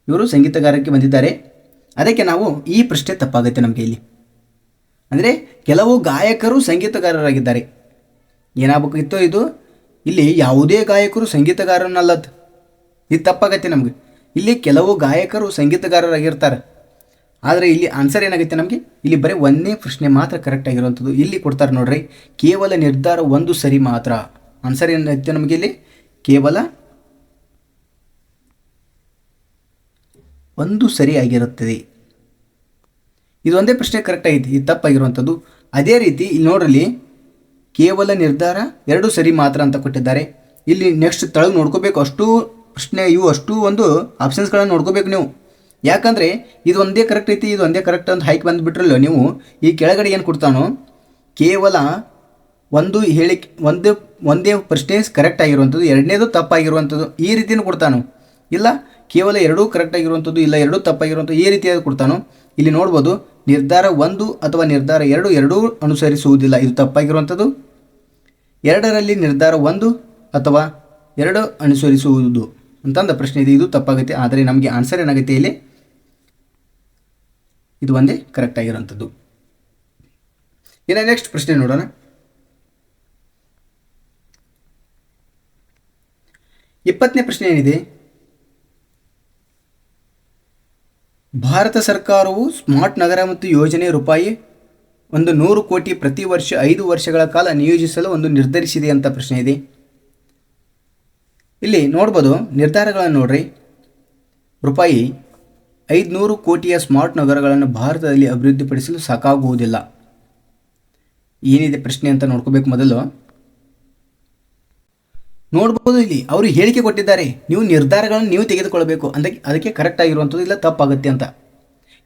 ಇವರು ಸಂಗೀತಗಾರಕ್ಕೆ ಬಂದಿದ್ದಾರೆ. ಅದಕ್ಕೆ ನಾವು ಈ ಪ್ರಶ್ನೆ ತಪ್ಪಾಗುತ್ತೆ ನಮಗೆ ಇಲ್ಲಿ. ಅಂದರೆ ಕೆಲವು ಗಾಯಕರು ಸಂಗೀತಗಾರರಾಗಿದ್ದಾರೆ. ಏನಾಗಬೇಕಿತ್ತು ಇದು, ಇಲ್ಲಿ ಯಾವುದೇ ಗಾಯಕರು ಸಂಗೀತಗಾರನಲ್ಲದ, ಇದು ತಪ್ಪಾಗತ್ತೆ ನಮಗೆ. ಇಲ್ಲಿ ಕೆಲವು ಗಾಯಕರು ಸಂಗೀತಗಾರರಾಗಿರ್ತಾರೆ. ಆದರೆ ಇಲ್ಲಿ ಆನ್ಸರ್ ಏನಾಗುತ್ತೆ ನಮಗೆ, ಇಲ್ಲಿ ಬರೀ ಒಂದೇ ಪ್ರಶ್ನೆ ಮಾತ್ರ ಕರೆಕ್ಟ್ ಆಗಿರುವಂಥದ್ದು. ಇಲ್ಲಿ ಕೊಡ್ತಾರೆ ನೋಡ್ರಿ, ಕೇವಲ ನಿರ್ಧಾರ ಒಂದು ಸರಿ ಮಾತ್ರ. ಆನ್ಸರ್ ಏನಾಗುತ್ತೆ ನಮಗೆ ಇಲ್ಲಿ, ಕೇವಲ ಒಂದು ಸರಿ ಆಗಿರುತ್ತದೆ. ಇದು ಒಂದೇ ಪ್ರಶ್ನೆ ಕರೆಕ್ಟ್ ಆಗಿದೆ, ಇದು ತಪ್ಪಾಗಿರುವಂಥದ್ದು. ಅದೇ ರೀತಿ ಇಲ್ಲಿ ನೋಡ್ರಲ್ಲಿ ಕೇವಲ ನಿರ್ಧಾರ ಎರಡು ಸರಿ ಮಾತ್ರ ಅಂತ ಕೊಟ್ಟಿದ್ದಾರೆ. ಇಲ್ಲಿ ನೆಕ್ಸ್ಟ್ ತಳಗೆ ನೋಡ್ಕೋಬೇಕು, ಅಷ್ಟು ಪ್ರಶ್ನೆ ಅಷ್ಟು ಆಪ್ಷನ್ಸ್ಗಳನ್ನು ನೋಡ್ಕೋಬೇಕು ನೀವು. ಯಾಕಂದರೆ ಇದು ಒಂದೇ ಕರೆಕ್ಟ್ ಐತಿ, ಇದು ಒಂದೇ ಕರೆಕ್ಟ್ ಅಂತ ಹಾಕಿ ಬಂದುಬಿಟ್ರಲ್ಲ ನೀವು. ಈ ಕೆಳಗಡೆ ಏನು ಕೊಡ್ತಾನೋ, ಕೇವಲ ಒಂದೇ ಪ್ರಶ್ನೆ ಕರೆಕ್ಟ್ ಆಗಿರುವಂಥದ್ದು, ಎರಡನೇದು ತಪ್ಪಾಗಿರುವಂಥದ್ದು, ಈ ರೀತಿಯೂ ಕೊಡ್ತಾನು. ಇಲ್ಲ ಕೇವಲ ಎರಡೂ ಕರೆಕ್ಟ್ ಆಗಿರುವಂಥದ್ದು, ಇಲ್ಲ ಎರಡೂ ತಪ್ಪಾಗಿರುವಂಥದ್ದು, ಈ ರೀತಿಯಾಗಿ ಕೊಡ್ತಾನು. ಇಲ್ಲಿ ನೋಡ್ಬೋದು, ನಿರ್ಧಾರ 1 ಅಥವಾ ನಿರ್ಧಾರ 2 ಎರಡೂ ಅನುಸರಿಸುವುದಿಲ್ಲ, ಇದು ತಪ್ಪಾಗಿರುವಂಥದ್ದು. ಎರಡರಲ್ಲಿ ನಿರ್ಧಾರ 1 ಅಥವಾ 2 ಅನುಸರಿಸುವುದು ಅಂತಂದ ಪ್ರಶ್ನೆ ಇದೆ, ಇದು ತಪ್ಪಾಗುತ್ತೆ. ಆದರೆ ನಮಗೆ ಆನ್ಸರ್ ಏನಾಗುತ್ತೆ ಇಲ್ಲಿ, ಇದು ಒಂದೇ ಕರೆಕ್ಟ್ ಆಗಿರುವಂಥದ್ದು. ಇನ್ನು ನೆಕ್ಸ್ಟ್ ಪ್ರಶ್ನೆ ನೋಡೋಣ. 20ನೇ ಪ್ರಶ್ನೆ ಏನಿದೆ, ಭಾರತ ಸರ್ಕಾರವು ಸ್ಮಾರ್ಟ್ ನಗರ ಮತ್ತು ಯೋಜನೆ ರೂಪಾಯಿ 100 ಕೋಟಿ ಪ್ರತಿ ವರ್ಷ 5 ವರ್ಷಗಳ ಕಾಲ ನಿಯೋಜಿಸಲು ನಿರ್ಧರಿಸಿದೆ ಅಂತ ಪ್ರಶ್ನೆ ಇದೆ. ಇಲ್ಲಿ ನೋಡ್ಬೋದು ನಿರ್ಧಾರಗಳನ್ನು ನೋಡ್ರಿ. ರೂಪಾಯಿ 500 ಕೋಟಿಯ ಸ್ಮಾರ್ಟ್ ನಗರಗಳನ್ನು ಭಾರತದಲ್ಲಿ ಅಭಿವೃದ್ಧಿಪಡಿಸಲು ಸಾಕಾಗುವುದಿಲ್ಲ. ಏನಿದೆ ಪ್ರಶ್ನೆ ಅಂತ ನೋಡ್ಕೋಬೇಕು. ಮೊದಲು ನೋಡ್ಬೋದು, ಇಲ್ಲಿ ಅವರು ಹೇಳಿಕೆ ಕೊಟ್ಟಿದ್ದಾರೆ, ನೀವು ನಿರ್ಧಾರಗಳನ್ನು ನೀವು ತೆಗೆದುಕೊಳ್ಬೇಕು, ಅದಕ್ಕೆ ಕರೆಕ್ಟ್ ಆಗಿರುವಂಥದ್ದು, ಇಲ್ಲ ತಪ್ಪಾಗುತ್ತೆ ಅಂತ.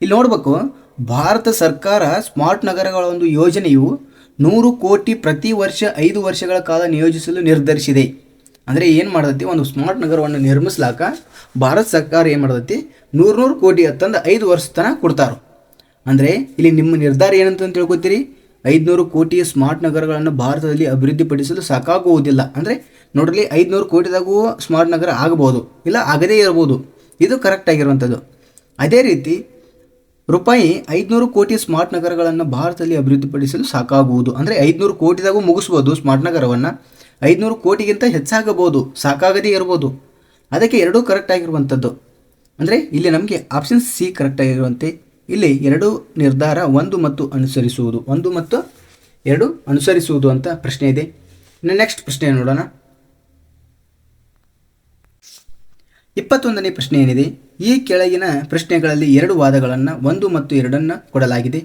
ಇಲ್ಲಿ ನೋಡಬೇಕು, ಭಾರತ ಸರ್ಕಾರ ಸ್ಮಾರ್ಟ್ ನಗರಗಳ ಯೋಜನೆಯು 100 ಕೋಟಿ ಪ್ರತಿ ವರ್ಷ 5 ವರ್ಷಗಳ ಕಾಲ ನಿಯೋಜಿಸಲು ನಿರ್ಧರಿಸಿದೆ. ಅಂದರೆ ಏನು ಮಾಡ್ತೈತಿ, ಒಂದು ಸ್ಮಾರ್ಟ್ ನಗರವನ್ನು ನಿರ್ಮಿಸ್ಲಾಕ ಭಾರತ ಸರ್ಕಾರ ಏನು ಮಾಡ್ತೈತಿ, 100 ಕೋಟಿ ಅಂತಂದು 5 ವರ್ಷ ತನಕ ಕೊಡ್ತಾರೆ. ಅಂದರೆ ಇಲ್ಲಿ ನಿಮ್ಮ ನಿರ್ಧಾರ ಏನಂತ ತಿಳ್ಕೊತೀರಿ, 500 ಕೋಟಿ ಸ್ಮಾರ್ಟ್ ನಗರಗಳನ್ನು ಭಾರತದಲ್ಲಿ ಅಭಿವೃದ್ಧಿಪಡಿಸಲು ಸಾಕಾಗುವುದಿಲ್ಲ. ಅಂದರೆ ನೋಡ್ರಿ, 500 ಕೋಟಿದಾಗೂ ಸ್ಮಾರ್ಟ್ ನಗರ ಆಗಬಹುದು, ಇಲ್ಲ ಆಗದೇ ಇರಬಹುದು, ಇದು ಕರೆಕ್ಟ್ ಆಗಿರುವಂಥದ್ದು. ಅದೇ ರೀತಿ ರೂಪಾಯಿ 500 ಕೋಟಿ ಸ್ಮಾರ್ಟ್ ನಗರಗಳನ್ನು ಭಾರತದಲ್ಲಿ ಅಭಿವೃದ್ಧಿಪಡಿಸಲು ಸಾಕಾಗುವುದು, ಅಂದರೆ 500 ಕೋಟಿದಾಗೂ ಮುಗಿಸ್ಬೋದು ಸ್ಮಾರ್ಟ್ ನಗರವನ್ನು, 500 ಕೋಟಿಗಿಂತ ಹೆಚ್ಚಾಗಬಹುದು, ಸಾಕಾಗದೇ ಇರ್ಬೋದು. ಅದಕ್ಕೆ ಎರಡೂ ಕರೆಕ್ಟ್ ಆಗಿರುವಂಥದ್ದು. ಅಂದರೆ ಇಲ್ಲಿ ನಮಗೆ ಆಪ್ಷನ್ ಸಿ ಕರೆಕ್ಟ್ ಆಗಿರುವಂತೆ. ಇಲ್ಲಿ 2 ನಿರ್ಧಾರ 1 ಮತ್ತು ಅನುಸರಿಸುವುದು, 1 ಮತ್ತು 2 ಅನುಸರಿಸುವುದು ಅಂತ ಪ್ರಶ್ನೆ ಇದೆ. ಇನ್ನು ನೆಕ್ಸ್ಟ್ ಪ್ರಶ್ನೆ ನೋಡೋಣ. 21ನೇ ಪ್ರಶ್ನೆ ಏನಿದೆ, ಈ ಕೆಳಗಿನ ಪ್ರಶ್ನೆಗಳಲ್ಲಿ 2 ವಾದಗಳನ್ನು 1 ಮತ್ತು 2 ಕೊಡಲಾಗಿದೆ.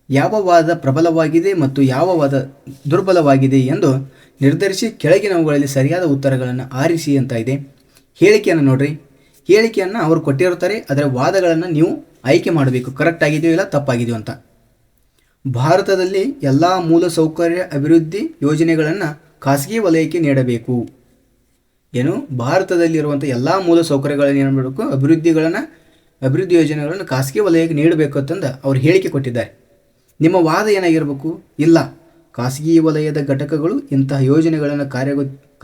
ಯಾವ ವಾದ ಪ್ರಬಲವಾಗಿದೆ ಮತ್ತು ಯಾವ ವಾದ ದುರ್ಬಲವಾಗಿದೆ ಎಂದು ನಿರ್ಧರಿಸಿ ಕೆಳಗಿನವುಗಳಲ್ಲಿ ಸರಿಯಾದ ಉತ್ತರಗಳನ್ನು ಆರಿಸಿ ಅಂತ ಇದೆ. ಹೇಳಿಕೆಯನ್ನು ನೋಡ್ರಿ, ಹೇಳಿಕೆಯನ್ನು ಅವರು ಕೊಟ್ಟಿರ್ತಾರೆ, ಅದರ ವಾದಗಳನ್ನು ನೀವು ಆಯ್ಕೆ ಮಾಡಬೇಕು, ಕರೆಕ್ಟ್ ಆಗಿದೆಯೋ ಇಲ್ಲ ತಪ್ಪಾಗಿದೆಯೋ ಅಂತ. ಭಾರತದಲ್ಲಿ ಎಲ್ಲ ಮೂಲಸೌಕರ್ಯ ಅಭಿವೃದ್ಧಿ ಯೋಜನೆಗಳನ್ನು ಖಾಸಗಿ ವಲಯಕ್ಕೆ ನೀಡಬೇಕು. ಏನು, ಭಾರತದಲ್ಲಿರುವಂಥ ಎಲ್ಲ ಮೂಲಸೌಕರ್ಯಗಳನ್ನು ಏನು ಮಾಡಬೇಕು, ಅಭಿವೃದ್ಧಿ ಯೋಜನೆಗಳನ್ನು ಖಾಸಗಿ ವಲಯಕ್ಕೆ ನೀಡಬೇಕು ಅಂತಂದು ಅವ್ರು ಹೇಳಿಕೆ ಕೊಟ್ಟಿದ್ದಾರೆ. ನಿಮ್ಮ ವಾದ ಏನಾಗಿರಬೇಕು, ಇಲ್ಲ ಖಾಸಗಿ ವಲಯದ ಘಟಕಗಳು ಇಂತಹ ಯೋಜನೆಗಳನ್ನು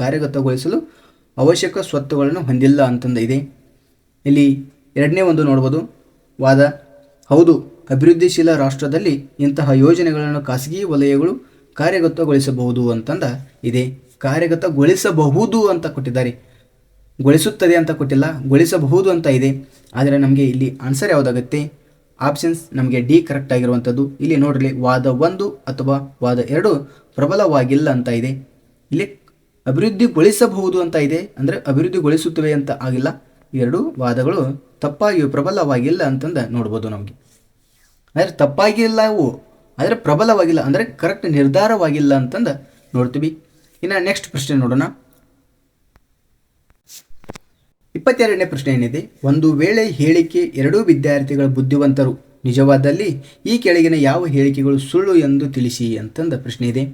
ಕಾರ್ಯಗತಗೊಳಿಸಲು ಅವಶ್ಯಕ ಸ್ವತ್ತುಗಳನ್ನು ಹೊಂದಿಲ್ಲ ಅಂತಂದು ಇದೆ. ಇಲ್ಲಿ ಎರಡನೇ ನೋಡ್ಬೋದು ವಾದ, ಹೌದು ಅಭಿವೃದ್ಧಿಶೀಲ ರಾಷ್ಟ್ರದಲ್ಲಿ ಇಂತಹ ಯೋಜನೆಗಳನ್ನು ಖಾಸಗಿ ವಲಯಗಳು ಕಾರ್ಯಗತಗೊಳಿಸಬಹುದು ಅಂತಂದ ಇದೆ. ಕಾರ್ಯಗತಗೊಳಿಸಬಹುದು ಅಂತ ಕೊಟ್ಟಿದ್ದಾರೆ, ಗೊಳಿಸುತ್ತದೆ ಅಂತ ಕೊಟ್ಟಿಲ್ಲ, ಗೊಳಿಸಬಹುದು ಅಂತ ಇದೆ. ಆದರೆ ನಮಗೆ ಇಲ್ಲಿ ಆನ್ಸರ್ ಯಾವುದಾಗುತ್ತೆ? ಆಪ್ಷನ್ಸ್ ನಮಗೆ ಡಿ ಕರೆಕ್ಟ್ ಆಗಿರುವಂಥದ್ದು. ಇಲ್ಲಿ ನೋಡ್ರಿ, ವಾದ 1 ಅಥವಾ ವಾದ 2 ಪ್ರಬಲವಾಗಿಲ್ಲ ಅಂತ ಇದೆ. ಇಲ್ಲಿ ಅಭಿವೃದ್ಧಿಗೊಳಿಸಬಹುದು ಅಂತ ಇದೆ, ಅಂದರೆ ಅಭಿವೃದ್ಧಿಗೊಳಿಸುತ್ತವೆ ಅಂತ ಆಗಿಲ್ಲ. ಎರಡು ವಾದಗಳು ತಪ್ಪಾಗಿ ಪ್ರಬಲವಾಗಿಲ್ಲ ಅಂತಂದು ನೋಡ್ಬೋದು ನಮಗೆ. ಆದರೆ ತಪ್ಪಾಗಿಲ್ಲ ಅವು, ಆದರೆ ಪ್ರಬಲವಾಗಿಲ್ಲ ಅಂದರೆ ಕರೆಕ್ಟ್ ನಿರ್ಧಾರವಾಗಿಲ್ಲ ಅಂತಂದು ನೋಡ್ತೀವಿ. ಇನ್ನು ನೆಕ್ಸ್ಟ್ ಪ್ರಶ್ನೆ ನೋಡೋಣ. 22ನೇ ಪ್ರಶ್ನೆ ಏನಿದೆ, ಒಂದು ವೇಳೆ ಹೇಳಿಕೆ ಎರಡೂ ವಿದ್ಯಾರ್ಥಿಗಳ ಬುದ್ಧಿವಂತರು ನಿಜವಾದಲ್ಲಿ ಈ ಕೆಳಗಿನ ಯಾವ ಹೇಳಿಕೆಗಳು ಸುಳ್ಳು ಎಂದು ತಿಳಿಸಿ ಅಂತಂದ ಪ್ರಶ್ನೆ ಇದೆ.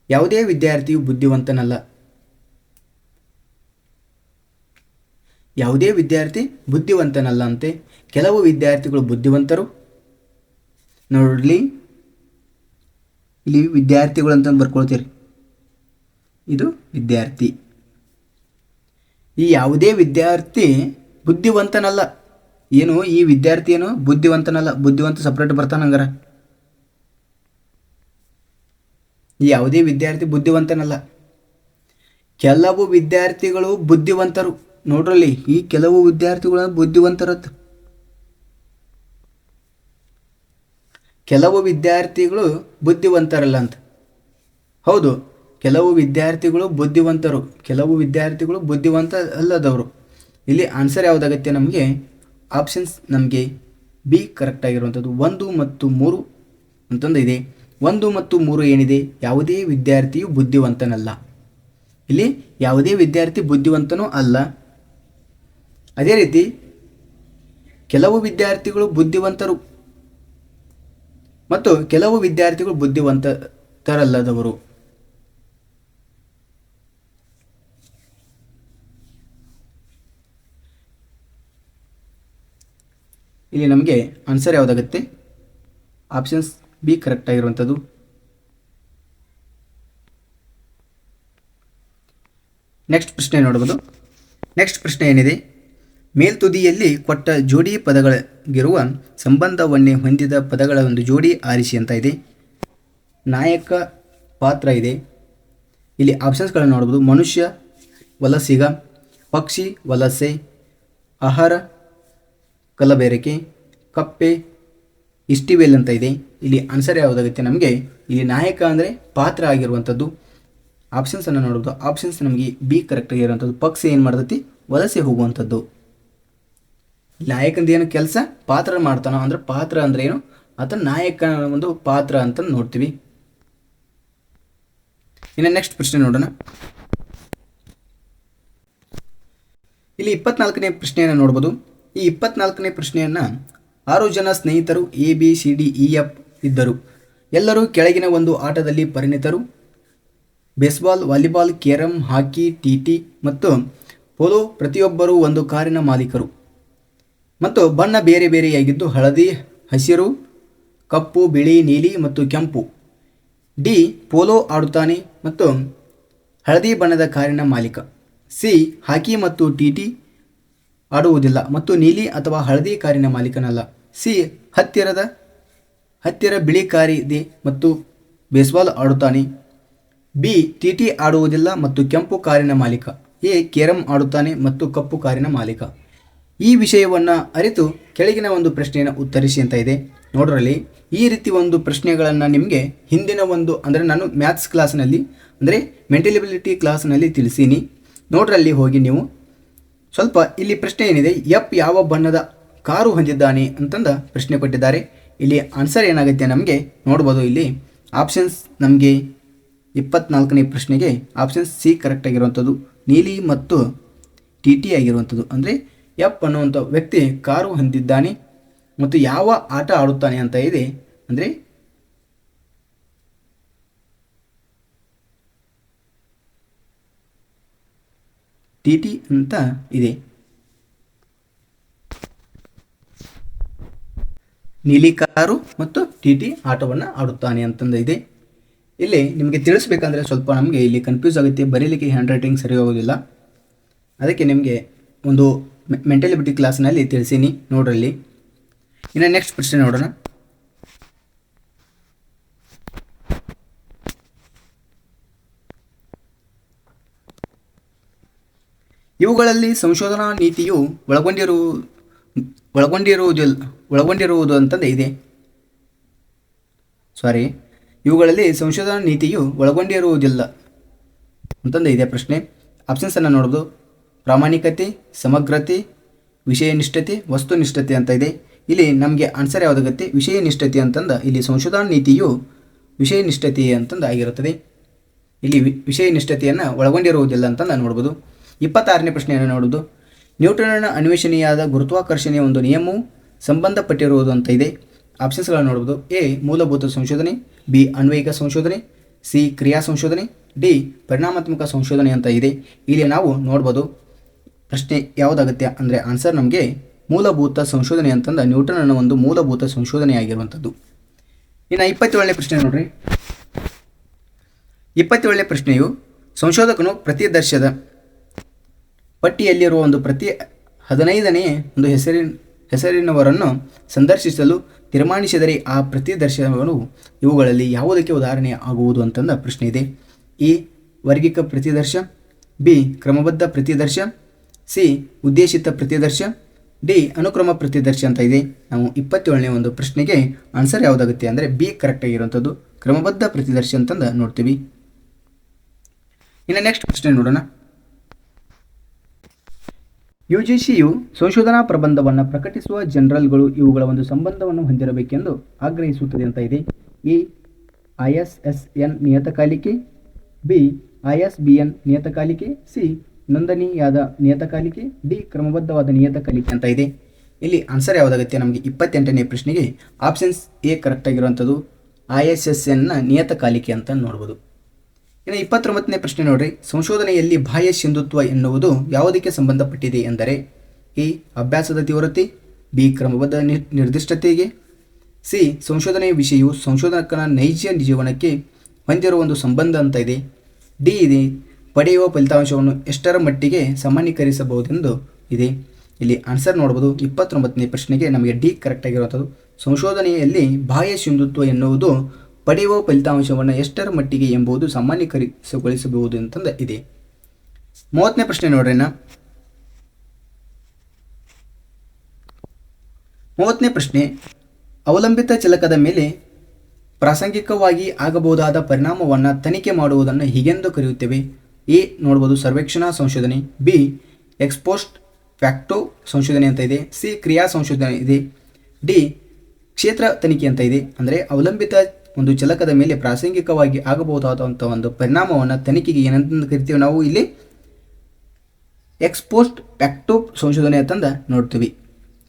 ಯಾವುದೇ ವಿದ್ಯಾರ್ಥಿಯು ಬುದ್ಧಿವಂತನಲ್ಲ. ಯಾವುದೇ ವಿದ್ಯಾರ್ಥಿ ಬುದ್ಧಿವಂತನಲ್ಲ ಅಂತೆ. ಕೆಲವು ವಿದ್ಯಾರ್ಥಿಗಳು ಬುದ್ಧಿವಂತರು. ನೋಡಲಿ, ಇಲ್ಲಿ ವಿದ್ಯಾರ್ಥಿಗಳು ಅಂತ ಬರ್ಕೊಳ್ತೀರಿ, ಇದು ವಿದ್ಯಾರ್ಥಿ. ಈ ಯಾವುದೇ ವಿದ್ಯಾರ್ಥಿ ಬುದ್ಧಿವಂತನಲ್ಲ. ಏನು ಈ ವಿದ್ಯಾರ್ಥಿ ಏನು ಬುದ್ಧಿವಂತನಲ್ಲ, ಬುದ್ಧಿವಂತ ಸಪ್ರೇಟ್ ಬರ್ತಾನಂಗಾರ. ಈ ಯಾವುದೇ ವಿದ್ಯಾರ್ಥಿ ಬುದ್ಧಿವಂತನಲ್ಲ. ಕೆಲವು ವಿದ್ಯಾರ್ಥಿಗಳು ಬುದ್ಧಿವಂತರು. ನೋಡ್ರಲ್ಲಿ, ಈ ಕೆಲವು ವಿದ್ಯಾರ್ಥಿಗಳು ಬುದ್ಧಿವಂತರದ್ದು. ಕೆಲವು ವಿದ್ಯಾರ್ಥಿಗಳು ಬುದ್ಧಿವಂತರಲ್ಲ ಅಂತ. ಹೌದು, ಕೆಲವು ವಿದ್ಯಾರ್ಥಿಗಳು ಬುದ್ಧಿವಂತರು, ಕೆಲವು ವಿದ್ಯಾರ್ಥಿಗಳು ಬುದ್ಧಿವಂತ ಅಲ್ಲದವರು. ಇಲ್ಲಿ ಆನ್ಸರ್ ಯಾವುದಾಗತ್ತೆ? ನಮಗೆ ಆಪ್ಷನ್ಸ್ ನಮಗೆ ಬಿ ಕರೆಕ್ಟ್ ಆಗಿರುವಂಥದ್ದು. 1 ಮತ್ತು 3 ಅಂತಂದು ಇದೆ. 1 ಮತ್ತು 3 ಏನಿದೆ? ಯಾವುದೇ ವಿದ್ಯಾರ್ಥಿಯು ಬುದ್ಧಿವಂತನಲ್ಲ. ಇಲ್ಲಿ ಯಾವುದೇ ವಿದ್ಯಾರ್ಥಿ ಬುದ್ಧಿವಂತನೂ ಅಲ್ಲ. ಅದೇ ರೀತಿ ಕೆಲವು ವಿದ್ಯಾರ್ಥಿಗಳು ಬುದ್ಧಿವಂತರು ಮತ್ತು ಕೆಲವು ವಿದ್ಯಾರ್ಥಿಗಳು ಬುದ್ಧಿವಂತರಲ್ಲದವರು. ಇಲ್ಲಿ ನಮಗೆ ಆನ್ಸರ್ ಯಾವುದಾಗುತ್ತೆ? ಆಪ್ಷನ್ಸ್ ಬಿ ಕರೆಕ್ಟ್ ಆಗಿರುವಂಥದ್ದು. ನೆಕ್ಸ್ಟ್ ಪ್ರಶ್ನೆ ನೋಡಬಹುದು. ನೆಕ್ಸ್ಟ್ ಪ್ರಶ್ನೆ ಏನಿದೆ? ಮೇಲ್ತುದಿಯಲ್ಲಿ ಕೊಟ್ಟ ಜೋಡಿ ಪದಗಳಿಗಿರುವ ಸಂಬಂಧವನ್ನೇ ಹೊಂದಿದ ಪದಗಳ ಒಂದು ಜೋಡಿ ಆರಿಸಿ ಅಂತ ಇದೆ. ನಾಯಕ ಪಾತ್ರ ಇದೆ. ಇಲ್ಲಿ ಆಪ್ಷನ್ಸ್ಗಳನ್ನು ನೋಡ್ಬೋದು. ಮನುಷ್ಯ ವಲಸಿಗ, ಪಕ್ಷಿ ವಲಸೆ, ಆಹಾರ ಕಲಬೆರಕೆ, ಕಪ್ಪೆ ಇಸ್ಟಿವೇಲ್ ಅಂತ ಇದೆ. ಇಲ್ಲಿ ಆನ್ಸರ್ ಯಾವುದಾಗುತ್ತೆ? ನಮಗೆ ಇಲ್ಲಿ ನಾಯಕ ಅಂದರೆ ಪಾತ್ರ ಆಗಿರುವಂಥದ್ದು. ಆಪ್ಷನ್ಸನ್ನು ನೋಡ್ಬೋದು. ಆಪ್ಷನ್ಸ್ ನಮಗೆ ಬಿ ಕರೆಕ್ಟ್ ಆಗಿರುವಂಥದ್ದು. ಪಕ್ಷಿ ಏನು ಮಾಡ್ತೈತಿ? ವಲಸೆ ಹೋಗುವಂಥದ್ದು. ನಾಯಕಂದು ಏನು ಕೆಲಸ? ಪಾತ್ರ ಮಾಡ್ತಾನೋ, ಅಂದ್ರೆ ಪಾತ್ರ ಅಂದ್ರೆ ಏನು? ಆತ ನಾಯಕನ ಒಂದು ಪಾತ್ರ ಅಂತ ನೋಡ್ತೀವಿ. ಇನ್ನು ನೆಕ್ಸ್ಟ್ ಪ್ರಶ್ನೆ ನೋಡೋಣ. ಇಲ್ಲಿ 24ನೇ ಪ್ರಶ್ನೆಯನ್ನು ನೋಡ್ಬೋದು. ಈ 24ನೇ ಪ್ರಶ್ನೆಯನ್ನು 6 ಜನ ಸ್ನೇಹಿತರು ABCDEF ಇದ್ದರು. ಎಲ್ಲರೂ ಕೆಳಗಿನ ಒಂದು ಆಟದಲ್ಲಿ ಪರಿಣಿತರು. ಬೇಸ್ಬಾಲ್, ವಾಲಿಬಾಲ್, ಕ್ಯಾರಂ, ಹಾಕಿ, TT ಮತ್ತು ಪೋಲೋ. ಪ್ರತಿಯೊಬ್ಬರೂ ಒಂದು ಕಾರಿನ ಮಾಲೀಕರು ಮತ್ತು ಬಣ್ಣ ಬೇರೆ ಬೇರೆಯಾಗಿದ್ದು ಹಳದಿ, ಹಸಿರು, ಕಪ್ಪು, ಬಿಳಿ, ನೀಲಿ ಮತ್ತು ಕೆಂಪು. ಡಿ ಪೋಲೋ ಆಡುತ್ತಾನೆ ಮತ್ತು ಹಳದಿ ಬಣ್ಣದ ಕಾರಿನ ಮಾಲೀಕ. ಸಿ ಹಾಕಿ ಮತ್ತು TT ಆಡುವುದಿಲ್ಲ ಮತ್ತು ನೀಲಿ ಅಥವಾ ಹಳದಿ ಕಾರಿನ ಮಾಲೀಕನಲ್ಲ. ಸಿ ಹತ್ತಿರ ಬಿಳಿ ಕಾರಿದೆ ಮತ್ತು ಬೇಸ್ಬಾಲ್ ಆಡುತ್ತಾನೆ. ಬಿ TT ಆಡುವುದಿಲ್ಲ ಮತ್ತು ಕೆಂಪು ಕಾರಿನ ಮಾಲೀಕ. ಎ ಕ್ಯಾರಂ ಆಡುತ್ತಾನೆ ಮತ್ತು ಕಪ್ಪು ಕಾರಿನ ಮಾಲೀಕ. ಈ ವಿಷಯವನ್ನು ಅರಿತು ಕೆಳಗಿನ ಒಂದು ಪ್ರಶ್ನೆಯನ್ನು ಉತ್ತರಿಸಿ ಅಂತ ಇದೆ. ನೋಡ್ರಲ್ಲಿ, ಈ ರೀತಿ ಒಂದು ಪ್ರಶ್ನೆಗಳನ್ನು ನಿಮಗೆ ಹಿಂದಿನ ಒಂದು ಅಂದರೆ ನಾನು ಮ್ಯಾಥ್ಸ್ ಕ್ಲಾಸ್ನಲ್ಲಿ ಅಂದರೆ ಮೆಂಟಲ್ ಎಬಿಲಿಟಿ ಕ್ಲಾಸ್ನಲ್ಲಿ ತಿಳಿಸೀನಿ. ನೋಡ್ರಲ್ಲಿ ಹೋಗಿ ನೀವು ಸ್ವಲ್ಪ. ಇಲ್ಲಿ ಪ್ರಶ್ನೆ ಏನಿದೆ? ಎಫ್ ಯಾವ ಬಣ್ಣದ ಕಾರು ಹೊಂದಿದ್ದಾನೆ ಅಂತಂದ ಪ್ರಶ್ನೆ ಕೊಟ್ಟಿದ್ದಾರೆ. ಇಲ್ಲಿ ಆನ್ಸರ್ ಏನಾಗುತ್ತೆ ನಮಗೆ ನೋಡ್ಬೋದು. ಇಲ್ಲಿ ಆಪ್ಷನ್ಸ್ ನಮಗೆ 24ನೇ ಪ್ರಶ್ನೆಗೆ ಆಪ್ಷನ್ಸ್ ಸಿ ಕರೆಕ್ಟ್ ಆಗಿರುವಂಥದ್ದು. ನೀಲಿ ಮತ್ತು TT ಆಗಿರುವಂಥದ್ದು. ಅಂದರೆ ಎಫ್ ಅನ್ನುವಂಥ ವ್ಯಕ್ತಿ ಕಾರು ಹೊಂದಿದ್ದಾನೆ ಮತ್ತು ಯಾವ ಆಟ ಆಡುತ್ತಾನೆ ಅಂತ ಇದೆ ಅಂದರೆ TT ಅಂತ ಇದೆ. ನೀಲಿ ಕಾರು ಮತ್ತು TT ಆಟವನ್ನು ಆಡುತ್ತಾನೆ ಅಂತಂದು ಇದೆ. ಇಲ್ಲಿ ನಿಮಗೆ ತಿಳಿಸ್ಬೇಕಂದ್ರೆ ಸ್ವಲ್ಪ ನಮಗೆ ಇಲ್ಲಿ ಕನ್ಫ್ಯೂಸ್ ಆಗುತ್ತೆ, ಬರೀಲಿಕ್ಕೆ ಹ್ಯಾಂಡ್ ರೈಟಿಂಗ್ ಸರಿ ಹೋಗೋದಿಲ್ಲ. ಅದಕ್ಕೆ ನಿಮಗೆ ಒಂದು ಮೆಂಟಲ್ ಎಬಿಲಿಟಿ ಕ್ಲಾಸ್ನಲ್ಲಿ ತಿಳಿಸೀನಿ. ನೋಡ್ರಲ್ಲಿ, ಇನ್ನು ನೆಕ್ಸ್ಟ್ ಪ್ರಶ್ನೆ ನೋಡೋಣ. ಇವುಗಳಲ್ಲಿ ಸಂಶೋಧನಾ ನೀತಿಯು ಒಳಗೊಂಡಿರುವುದು ಅಂತಂದು ಇದೆ. ಇವುಗಳಲ್ಲಿ ಸಂಶೋಧನಾ ನೀತಿಯು ಒಳಗೊಂಡಿರುವುದಿಲ್ಲ ಅಂತಂದು ಇದೆ ಪ್ರಶ್ನೆ. ಆಪ್ಷನ್ಸನ್ನು ನೋಡೋದು. ಪ್ರಾಮಾಣಿಕತೆ, ಸಮಗ್ರತೆ, ವಿಷಯನಿಷ್ಠತೆ, ವಸ್ತುನಿಷ್ಠತೆ ಅಂತ ಇದೆ. ಇಲ್ಲಿ ನಮಗೆ ಆನ್ಸರ್ ಯಾವುದಾಗುತ್ತೆ? ವಿಷಯನಿಷ್ಠತೆ ಅಂತಂದು ಇಲ್ಲಿ ಸಂಶೋಧನಾ ನೀತಿಯು ವಿಷಯನಿಷ್ಠತೆ ಅಂತಂದು ಆಗಿರುತ್ತದೆ. ಇಲ್ಲಿ ವಿಷಯನಿಷ್ಠತೆಯನ್ನು ಒಳಗೊಂಡಿರುವುದಿಲ್ಲ ಅಂತಂದು ನೋಡ್ಬೋದು. 26ನೇ ಪ್ರಶ್ನೆಯನ್ನು ನೋಡೋದು. ನ್ಯೂಟನ್ನ ಅನ್ವೇಷಣೆಯಾದ ಗುರುತ್ವಾಕರ್ಷಣೆಯ ಒಂದು ನಿಯಮವು ಸಂಬಂಧಪಟ್ಟಿರುವುದು ಅಂತ ಇದೆ. ಆಪ್ಷನ್ಸ್ಗಳನ್ನು ನೋಡ್ಬೋದು. ಎ ಮೂಲಭೂತ ಸಂಶೋಧನೆ, ಬಿ ಅನ್ವಯಿಕ ಸಂಶೋಧನೆ, ಸಿ ಕ್ರಿಯಾ ಸಂಶೋಧನೆ, ಡಿ ಪರಿಣಾಮಾತ್ಮಕ ಸಂಶೋಧನೆ ಅಂತ ಇದೆ. ಇಲ್ಲಿ ನಾವು ನೋಡ್ಬೋದು ಪ್ರಶ್ನೆ ಯಾವುದಾಗುತ್ತೆ ಅಂದರೆ ಆನ್ಸರ್ ನಮಗೆ ಮೂಲಭೂತ ಸಂಶೋಧನೆ ಅಂತಂದು ನ್ಯೂಟನ್ನ ಒಂದು ಮೂಲಭೂತ ಸಂಶೋಧನೆ ಆಗಿರುವಂಥದ್ದು. ಇನ್ನು 27ನೇ ಪ್ರಶ್ನೆ ನೋಡ್ರಿ. 27ನೇ ಪ್ರಶ್ನೆಯು ಸಂಶೋಧಕನು ಪ್ರತಿದರ್ಶದ ಪಟ್ಟಿಯಲ್ಲಿರುವ ಒಂದು ಪ್ರತಿ 15ನೇ ಒಂದು ಹೆಸರಿನವರನ್ನು ಸಂದರ್ಶಿಸಲು ತೀರ್ಮಾನಿಸಿದರೆ ಆ ಪ್ರತಿದರ್ಶನಗಳು ಇವುಗಳಲ್ಲಿ ಯಾವುದಕ್ಕೆ ಉದಾಹರಣೆ ಆಗುವುದು ಅಂತಂದ ಪ್ರಶ್ನೆ ಇದೆ. ಎ ವರ್ಗಿಕ ಪ್ರತಿದರ್ಶ, ಬಿ ಕ್ರಮಬದ್ಧ ಪ್ರತಿದರ್ಶ, ಸಿ ಉದ್ದೇಶಿತ ಪ್ರತಿದರ್ಶ, ಡಿ ಅನುಕ್ರಮ ಪ್ರತಿದರ್ಶ ಅಂತ ಇದೆ. ನಾವು 27ನೇ ಒಂದು ಪ್ರಶ್ನೆಗೆ ಆನ್ಸರ್ ಯಾವುದಾಗುತ್ತೆ ಅಂದರೆ ಬಿ ಕರೆಕ್ಟ್ ಆಗಿರುವಂಥದ್ದು, ಕ್ರಮಬದ್ಧ ಪ್ರತಿದರ್ಶ ಅಂತಂದು ನೋಡ್ತೀವಿ. ಇನ್ನು ನೆಕ್ಸ್ಟ್ ಪ್ರಶ್ನೆ ನೋಡೋಣ. UGCಯು ಸಂಶೋಧನಾ ಪ್ರಬಂಧವನ್ನು ಪ್ರಕಟಿಸುವ ಜರ್ನಲ್ಗಳು ಇವುಗಳ ಒಂದು ಸಂಬಂಧವನ್ನು ಹೊಂದಿರಬೇಕೆಂದು ಆಗ್ರಹಿಸುತ್ತದೆ ಅಂತ ಇದೆ. ಎ ISSN ನಿಯತಕಾಲಿಕೆ, ಬಿ ISBN ನಿಯತಕಾಲಿಕೆ, ಸಿ ನೋಂದಣಿಯಾದ ನಿಯತಕಾಲಿಕೆ, ಡಿ ಕ್ರಮಬದ್ಧವಾದ ನಿಯತಕಾಲಿಕೆ ಅಂತ ಇದೆ. ಇಲ್ಲಿ ಆನ್ಸರ್ ಯಾವುದಾಗುತ್ತೆ ನಮಗೆ 28ನೇ ಪ್ರಶ್ನೆಗೆ ಆಪ್ಷನ್ಸ್ ಎ ಕರೆಕ್ಟ್ ಆಗಿರುವಂಥದ್ದು, ISSN ನಿಯತಕಾಲಿಕೆ ಅಂತ ನೋಡ್ಬೋದು. ಇನ್ನು 29ನೇ ಪ್ರಶ್ನೆ ನೋಡ್ರಿ. ಸಂಶೋಧನೆಯಲ್ಲಿ ಬಾಹ್ಯ ಸಿಂಧುತ್ವ ಎನ್ನುವುದು ಯಾವುದಕ್ಕೆ ಸಂಬಂಧಪಟ್ಟಿದೆ ಎಂದರೆ ಎ ಅಭ್ಯಾಸದ ತೀವ್ರತೆ, ಬಿ ಕ್ರಮಬದ್ಧ ನಿರ್ದಿಷ್ಟತೆಗೆ, ಸಿ ಸಂಶೋಧನೆಯ ವಿಷಯವು ಸಂಶೋಧಕನ ನೈಜ ಜೀವನಕ್ಕೆ ಹೊಂದಿರುವ ಒಂದು ಸಂಬಂಧ ಅಂತ ಇದೆ, ಡಿ ಇದೆ ಪಡೆಯುವ ಫಲಿತಾಂಶವನ್ನು ಎಷ್ಟರ ಮಟ್ಟಿಗೆ ಸಾಮಾನ್ಯೀಕರಿಸಬಹುದೆಂದು ಇದೆ. ಇಲ್ಲಿ ಆನ್ಸರ್ ನೋಡ್ಬೋದು 29ನೇ ಪ್ರಶ್ನೆಗೆ ನಮಗೆ ಡಿ ಕರೆಕ್ಟ್ ಆಗಿರುವಂಥದ್ದು. ಸಂಶೋಧನೆಯಲ್ಲಿ ಬಾಹ್ಯ ಸಿಂಧುತ್ವ ಎನ್ನುವುದು ಪಡೆಯುವ ಫಲಿತಾಂಶವನ್ನು ಎಷ್ಟರ ಮಟ್ಟಿಗೆ ಎಂಬುದು ಸಾಮಾನ್ಯೀಕರಿಸಗೊಳಿಸಬಹುದು ಅಂತಂದು ಇದೆ. 30ನೇ ಪ್ರಶ್ನೆ ನೋಡ್ರಿ. 30ನೇ ಪ್ರಶ್ನೆ ಅವಲಂಬಿತ ಚಲಕದ ಮೇಲೆ ಪ್ರಾಸಂಗಿಕವಾಗಿ ಆಗಬಹುದಾದ ಪರಿಣಾಮವನ್ನು ತನಿಖೆ ಮಾಡುವುದನ್ನು ಹೀಗೆಂದು ಕರೆಯುತ್ತೇವೆ. ಎ ನೋಡ್ಬೋದು ಸರ್ವೇಕ್ಷಣಾ ಸಂಶೋಧನೆ, ಬಿ ಎಕ್ಸ್ಪೋಸ್ಟ್ ಫ್ಯಾಕ್ಟೋ ಸಂಶೋಧನೆ ಅಂತ ಇದೆ, ಸಿ ಕ್ರಿಯಾ ಸಂಶೋಧನೆ ಇದೆ, ಡಿ ಕ್ಷೇತ್ರ ತನಿಖೆ ಅಂತ ಇದೆ. ಅಂದರೆ ಅವಲಂಬಿತ ಒಂದು ಚಲಕದ ಮೇಲೆ ಪ್ರಾಸಂಗಿಕವಾಗಿ ಆಗಬಹುದಾದಂಥ ಒಂದು ಪರಿಣಾಮವನ್ನು ತನಿಖೆಗೆ ಏನಂತ ಕರಿತೀವಿ ನಾವು ಇಲ್ಲಿ ಎಕ್ಸ್ಪೋಸ್ಟ್ ಫ್ಯಾಕ್ಟೋ ಸಂಶೋಧನೆ ಅಂತಂದು ನೋಡ್ತೀವಿ.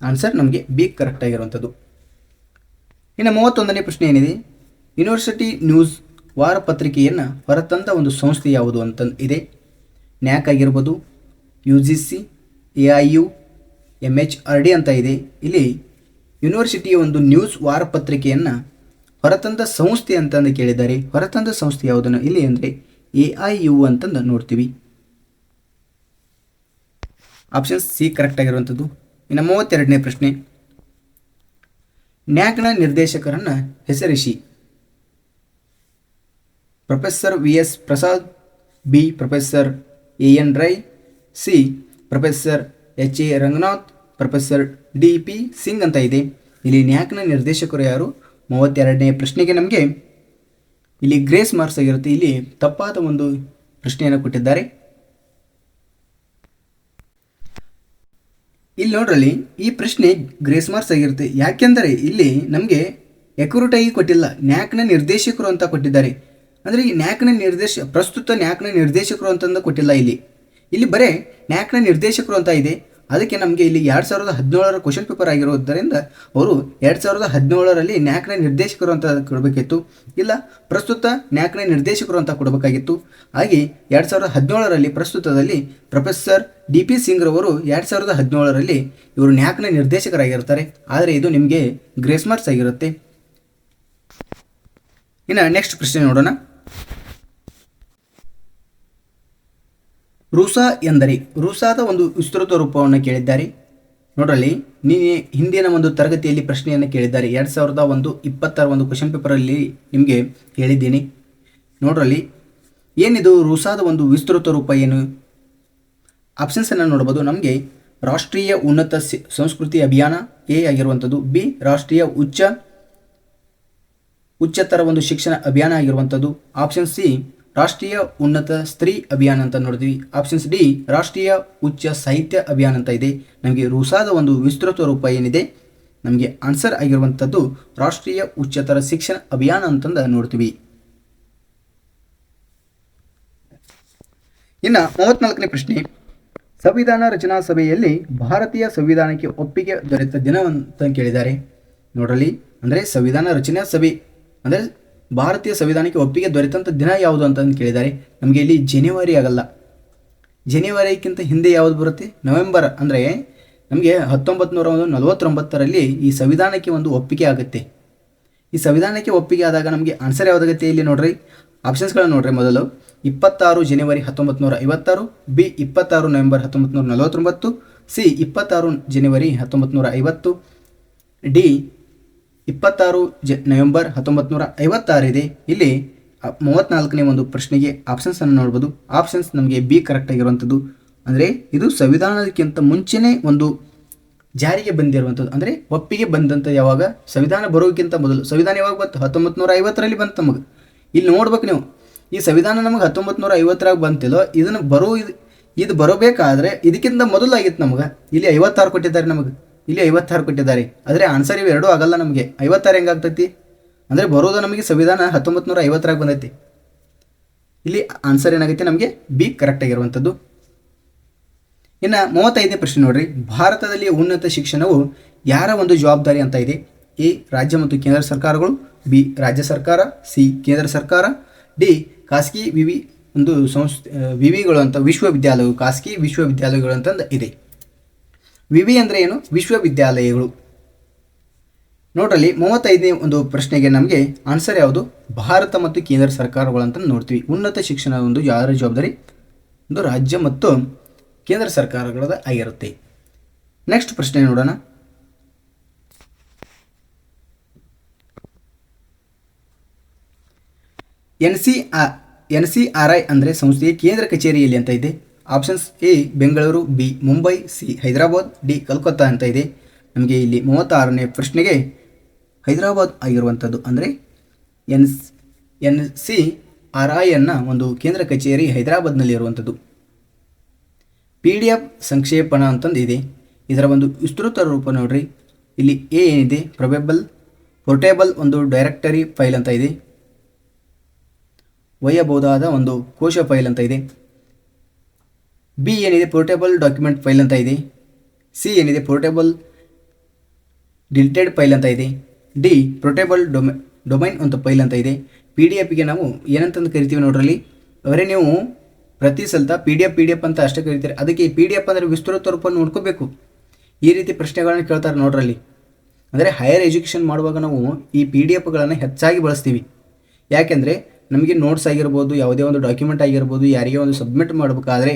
ಆನ್ಸರ್ ನಮಗೆ ಬಿ ಕರೆಕ್ಟ್ ಆಗಿರುವಂಥದ್ದು. ಇನ್ನು 31ನೇ ಪ್ರಶ್ನೆ ಏನಿದೆ. ಯೂನಿವರ್ಸಿಟಿ ನ್ಯೂಸ್ ವಾರಪತ್ರಿಕೆಯನ್ನು ಹೊರತಂದ ಒಂದು ಸಂಸ್ಥೆ ಯಾವುದು ಅಂತ ಇದೆ. ನ್ಯಾಕ್ ಆಗಿರ್ಬೋದು, UGC, AIU, MHRD ಅಂತ ಇದೆ. ಇಲ್ಲಿ ಯೂನಿವರ್ಸಿಟಿಯ ಒಂದು ನ್ಯೂಸ್ ವಾರಪತ್ರಿಕೆಯನ್ನು ಹೊರತಂದ ಸಂಸ್ಥೆ ಅಂತಂದು ಕೇಳಿದ್ದಾರೆ. ಹೊರತಂದ ಸಂಸ್ಥೆ ಯಾವುದನ್ನು ಇಲ್ಲಿ ಅಂದರೆ AIU ಅಂತಂದು ನೋಡ್ತೀವಿ. ಆಪ್ಷನ್ ಸಿ ಕರೆಕ್ಟ್ ಆಗಿರುವಂಥದ್ದು. ಇನ್ನು 32ನೇ ಪ್ರಶ್ನೆ. ನ್ಯಾಕ್ನ ನಿರ್ದೇಶಕರನ್ನು ಹೆಸರಿಸಿ. Professor VS Prasad, B professor AN Rai, C professor HA Ranganath, professor DP Singh ಅಂತ ಇದೆ. ಇಲ್ಲಿ ನ್ಯಾಕ್ನ ನಿರ್ದೇಶಕರು ಯಾರು? 32ನೇ ಪ್ರಶ್ನೆಗೆ ನಮಗೆ ಇಲ್ಲಿ ಗ್ರೇಸ್ ಮಾರ್ಕ್ಸ್ ಆಗಿರುತ್ತೆ. ಇಲ್ಲಿ ತಪ್ಪಾದ ಒಂದು ಪ್ರಶ್ನೆಯನ್ನು ಕೊಟ್ಟಿದ್ದಾರೆ. ಇಲ್ಲಿ ನೋಡ್ರಲ್ಲಿ ಈ ಪ್ರಶ್ನೆ ಗ್ರೇಸ್ ಮಾರ್ಕ್ಸ್ ಆಗಿರುತ್ತೆ. ಯಾಕೆಂದರೆ ಇಲ್ಲಿ ನಮಗೆ ಎಕ್ಯುರೇಟ್ ಆಗಿ ಕೊಟ್ಟಿಲ್ಲ, ನ್ಯಾಕ್ನ ನಿರ್ದೇಶಕರು ಅಂತ ಕೊಟ್ಟಿದ್ದಾರೆ. ಅಂದರೆ ಈ ಪ್ರಸ್ತುತ ನ್ಯಾಕ್ನ ನಿರ್ದೇಶಕರು ಅಂತಂದು ಕೊಟ್ಟಿಲ್ಲ. ಇಲ್ಲಿ ಬರೇ ನ್ಯಾಕ್ನ ನಿರ್ದೇಶಕರು ಅಂತ ಇದೆ. ಅದಕ್ಕೆ ನಮಗೆ ಇಲ್ಲಿ 2017ರ ಕ್ವಶನ್ ಪೇಪರ್ ಆಗಿರೋದರಿಂದ ಅವರು 2017ರಲ್ಲಿ ನ್ಯಾಕ್ನ ನಿರ್ದೇಶಕರು ಅಂತ ಕೊಡಬೇಕಿತ್ತು, ಇಲ್ಲ ಪ್ರಸ್ತುತ ನ್ಯಾಕ್ನ ನಿರ್ದೇಶಕರು ಅಂತ ಕೊಡಬೇಕಾಗಿತ್ತು. ಹಾಗೆ 2017ರಲ್ಲಿ ಪ್ರಸ್ತುತದಲ್ಲಿ ಪ್ರೊಫೆಸರ್ DP ಸಿಂಗ್ ರವರು 2017ರಲ್ಲಿ ಇವರು ನ್ಯಾಕ್ನ ನಿರ್ದೇಶಕರಾಗಿರ್ತಾರೆ. ಆದರೆ ಇದು ನಿಮಗೆ ಗ್ರೇಸ್ ಮಾರ್ಕ್ಸ್ ಆಗಿರುತ್ತೆ. ಇನ್ನು ನೆಕ್ಸ್ಟ್ ಪ್ರಶ್ನೆ ನೋಡೋಣ. ರೂಸಾ ಎಂದರೆ ರೂಸಾದ ಒಂದು ವಿಸ್ತೃತ ರೂಪವನ್ನು ಕೇಳಿದ್ದಾರೆ. ನೋಡ್ರಲ್ಲಿ ಹಿಂದಿನ ಒಂದು ತರಗತಿಯಲ್ಲಿ ಪ್ರಶ್ನೆಯನ್ನು ಕೇಳಿದ್ದಾರೆ. 2021 ಒಂದು ಕ್ವಶನ್ ಪೇಪರಲ್ಲಿ ನಿಮಗೆ ಹೇಳಿದ್ದೀನಿ. ನೋಡ್ರಲ್ಲಿ ಏನಿದು ರೂಸಾದ ಒಂದು ವಿಸ್ತೃತ ರೂಪ ಏನು? ಆಪ್ಷನ್ಸನ್ನು ನೋಡ್ಬೋದು. ನಮಗೆ ರಾಷ್ಟ್ರೀಯ ಉನ್ನತ ಸಂಸ್ಕೃತಿ ಅಭಿಯಾನ ಎ ಆಗಿರುವಂಥದ್ದು, ಬಿ ರಾಷ್ಟ್ರೀಯ ಉಚ್ಚತರ ಒಂದು ಶಿಕ್ಷಣ ಅಭಿಯಾನ ಆಗಿರುವಂಥದ್ದು, ಆಪ್ಷನ್ ಸಿ ರಾಷ್ಟ್ರೀಯ ಉನ್ನತ ಸ್ತ್ರೀ ಅಭಿಯಾನ ಅಂತ ನೋಡ್ತೀವಿ, ಆಪ್ಷನ್ಸ್ ಡಿ ರಾಷ್ಟ್ರೀಯ ಉಚ್ಚ ಸಾಹಿತ್ಯ ಅಭಿಯಾನ ಅಂತ ಇದೆ. ನಮಗೆ ರೂಸಾದ ಒಂದು ವಿಸ್ತೃತ ರೂಪ ಏನಿದೆ, ನಮಗೆ ಆನ್ಸರ್ ಆಗಿರುವಂಥದ್ದು ರಾಷ್ಟ್ರೀಯ ಉಚ್ಚತರ ಶಿಕ್ಷಣ ಅಭಿಯಾನ ಅಂತಂದು ನೋಡ್ತೀವಿ. ಇನ್ನು 34ನೇ ಪ್ರಶ್ನೆ, ಸಂವಿಧಾನ ರಚನಾ ಸಭೆಯಲ್ಲಿ ಭಾರತೀಯ ಸಂವಿಧಾನಕ್ಕೆ ಒಪ್ಪಿಗೆ ದೊರೆತ ದಿನವಂತ ಕೇಳಿದ್ದಾರೆ. ನೋಡ್ರಲ್ಲಿ ಅಂದರೆ ಸಂವಿಧಾನ ರಚನಾ ಸಭೆ ಅಂದರೆ ಭಾರತೀಯ ಸಂವಿಧಾನಕ್ಕೆ ಒಪ್ಪಿಗೆ ದೊರೆತಂಥ ದಿನ ಯಾವುದು ಅಂತಂದು ಕೇಳಿದ್ದಾರೆ. ನಮಗೆ ಇಲ್ಲಿ ಜನವರಿ ಆಗಲ್ಲ, ಜನವರಿಗಿಂತ ಹಿಂದೆ ಯಾವುದು ಬರುತ್ತೆ? ನವೆಂಬರ್. ಅಂದರೆ ನಮಗೆ 1949ರಲ್ಲಿ ಈ ಸಂವಿಧಾನಕ್ಕೆ ಒಂದು ಒಪ್ಪಿಗೆ ಆಗುತ್ತೆ. ಈ ಸಂವಿಧಾನಕ್ಕೆ ಒಪ್ಪಿಗೆ ಆದಾಗ ನಮಗೆ ಆನ್ಸರ್ ಯಾವುದಾಗುತ್ತೆ ಇಲ್ಲಿ ನೋಡ್ರಿ, ಆಪ್ಷನ್ಸ್ಗಳನ್ನು ನೋಡ್ರಿ. ಮೊದಲು 26 ಜನವರಿ 1956, ಬಿ 26 ನವೆಂಬರ್ 1949, ಸಿ 26 ಜನವರಿ 1950, ಡಿ 26 ನವೆಂಬರ್ 1956 ಇದೆ. ಇಲ್ಲಿ 34ನೇ ಒಂದು ಪ್ರಶ್ನೆಗೆ ಆಪ್ಷನ್ಸನ್ನು ನೋಡ್ಬೋದು. ಆಪ್ಷನ್ಸ್ ನಮಗೆ ಬಿ ಕರೆಕ್ಟ್ ಆಗಿರುವಂಥದ್ದು. ಅಂದರೆ ಇದು ಸಂವಿಧಾನಕ್ಕಿಂತ ಮುಂಚೆನೇ ಒಂದು ಜಾರಿಗೆ ಬಂದಿರುವಂಥದ್ದು, ಅಂದರೆ ಒಪ್ಪಿಗೆ ಬಂದಂಥ ಯಾವಾಗ ಸಂವಿಧಾನ ಬರೋಕ್ಕಿಂತ ಮೊದಲು. ಸಂವಿಧಾನ ಯಾವಾಗ ಬಂತು? 1950ರಲ್ಲಿ ಬಂತು ನಮಗೆ. ಇಲ್ಲಿ ನೋಡ್ಬೇಕು ನೀವು, ಈ ಸಂವಿಧಾನ ನಮಗೆ 1950ರಾಗ ಬಂತಿಲ್ಲೋ, ಇದು ಬರೋಬೇಕಾದ್ರೆ ಇದಕ್ಕಿಂತ ಮೊದಲು ಆಗಿತ್ತು ನಮಗೆ. ಇಲ್ಲಿ 56 ಕೊಟ್ಟಿದ್ದಾರೆ ನಮಗೆ, ಇಲ್ಲಿ 56 ಕೊಟ್ಟಿದ್ದಾರೆ. ಆದರೆ ಆನ್ಸರ್ ಇವು ಎರಡೂ ಆಗಲ್ಲ ನಮಗೆ. 56 ಹೆಂಗಾಗ್ತೈತಿ ಅಂದರೆ ಬರೋದು ನಮಗೆ ಸಂವಿಧಾನ 1950ರಾಗ ಬಂದೈತಿ. ಇಲ್ಲಿ ಆನ್ಸರ್ ಏನಾಗೈತಿ ನಮಗೆ ಬಿ ಕರೆಕ್ಟ್ ಆಗಿರುವಂಥದ್ದು. ಇನ್ನು 35ನೇ ಪ್ರಶ್ನೆ ನೋಡ್ರಿ, ಭಾರತದಲ್ಲಿ ಉನ್ನತ ಶಿಕ್ಷಣವು ಯಾರ ಒಂದು ಜವಾಬ್ದಾರಿ ಅಂತ ಇದೆ? ಎ ರಾಜ್ಯ ಮತ್ತು ಕೇಂದ್ರ ಸರ್ಕಾರಗಳು, ಬಿ ರಾಜ್ಯ ಸರ್ಕಾರ, ಸಿ ಕೇಂದ್ರ ಸರ್ಕಾರ, ಡಿ ಖಾಸಗಿ ವಿವಿಗಳು ಅಂತ ವಿಶ್ವವಿದ್ಯಾಲಯಗಳು, ಖಾಸಗಿ ವಿಶ್ವವಿದ್ಯಾಲಯಗಳು ಅಂತಂದು ಇದೆ. ವಿವಿ ಅಂದರೆ ಏನು? ವಿಶ್ವವಿದ್ಯಾಲಯಗಳು. ನೋಡ್ರಲ್ಲಿ 35ನೇ ಒಂದು ಪ್ರಶ್ನೆಗೆ ನಮಗೆ ಆನ್ಸರ್ ಯಾವುದು? ಭಾರತ ಮತ್ತು ಕೇಂದ್ರ ಸರ್ಕಾರಗಳು ಅಂತ ನೋಡ್ತೀವಿ. ಉನ್ನತ ಶಿಕ್ಷಣ ಒಂದು ಯಾರ ಜವಾಬ್ದಾರಿ? ಒಂದು ರಾಜ್ಯ ಮತ್ತು ಕೇಂದ್ರ ಸರ್ಕಾರಗಳದ ಆಗಿರುತ್ತೆ. ನೆಕ್ಸ್ಟ್ ಪ್ರಶ್ನೆ ನೋಡೋಣ. NCRI ಅಂದರೆ ಸಂಸ್ಥೆಯ ಕೇಂದ್ರ ಕಚೇರಿಯಲ್ಲಿ ಅಂತ ಇದೆ. Options A Bengaluru, B Mumbai, C Hyderabad, D Calcutta ಅಂತ ಇದೆ. ನಮಗೆ ಇಲ್ಲಿ 36ನೇ ಪ್ರಶ್ನೆಗೆ ಹೈದರಾಬಾದ್ ಆಗಿರುವಂಥದ್ದು. ಅಂದರೆ NCRI ಒಂದು ಕೇಂದ್ರ ಕಚೇರಿ ಹೈದರಾಬಾದ್ನಲ್ಲಿ ಇರುವಂಥದ್ದು. PDF ಸಂಕ್ಷೇಪಣ ಅಂತಂದು ಇದೆ. ಇದರ ಒಂದು ವಿಸ್ತೃತ ರೂಪ ನೋಡ್ರಿ. ಇಲ್ಲಿ ಎ ಏನಿದೆ ಪೋರ್ಟೇಬಲ್ ಒಂದು ಡೈರೆಕ್ಟರಿ ಫೈಲ್ ಅಂತ ಇದೆ, ಒಯ್ಯಬಹುದಾದ ಒಂದು ಕೋಶ ಫೈಲ್ ಅಂತ ಇದೆ. ಬಿ ಏನಿದೆ ಪೋರ್ಟೇಬಲ್ ಡಾಕ್ಯುಮೆಂಟ್ ಫೈಲ್ ಅಂತ ಇದೆ. ಸಿ ಏನಿದೆ ಪೋರ್ಟೇಬಲ್ ಡಿಲಿಟೆಡ್ ಫೈಲ್ ಅಂತ ಇದೆ. ಡಿ ಪೋರ್ಟೇಬಲ್ ಡೊಮೈನ್ ಅಂತ ಫೈಲ್ ಅಂತ ಇದೆ. PDFಗೆ ನಾವು ಏನಂತಂದು ಕರಿತೀವಿ ನೋಡ್ರಲ್ಲಿ, ಅವರೇ ನೀವು ಪ್ರತಿ ಸಲ PDF ಅಂತ ಅಷ್ಟೇ ಕರಿತೀರಿ. ಅದಕ್ಕೆ PDF ಅಂದರೆ ವಿಸ್ತೃತ ರೂಪ ನೋಡ್ಕೋಬೇಕು. ಈ ರೀತಿ ಪ್ರಶ್ನೆಗಳನ್ನ ಕೇಳ್ತಾರೆ ನೋಡ್ರಲ್ಲಿ. ಅಂದರೆ ಹೈಯರ್ ಎಜುಕೇಷನ್ ಮಾಡುವಾಗ ನಾವು ಈ PDFಗಳನ್ನು ಹೆಚ್ಚಾಗಿ ಬಳಸ್ತೀವಿ. ಯಾಕೆಂದರೆ ನಮಗೆ ನೋಟ್ಸ್ ಆಗಿರ್ಬೋದು, ಯಾವುದೇ ಒಂದು ಡಾಕ್ಯುಮೆಂಟ್ ಆಗಿರ್ಬೋದು, ಯಾರಿಗೆ ಒಂದು ಸಬ್ಮಿಟ್ ಮಾಡಬೇಕಾದ್ರೆ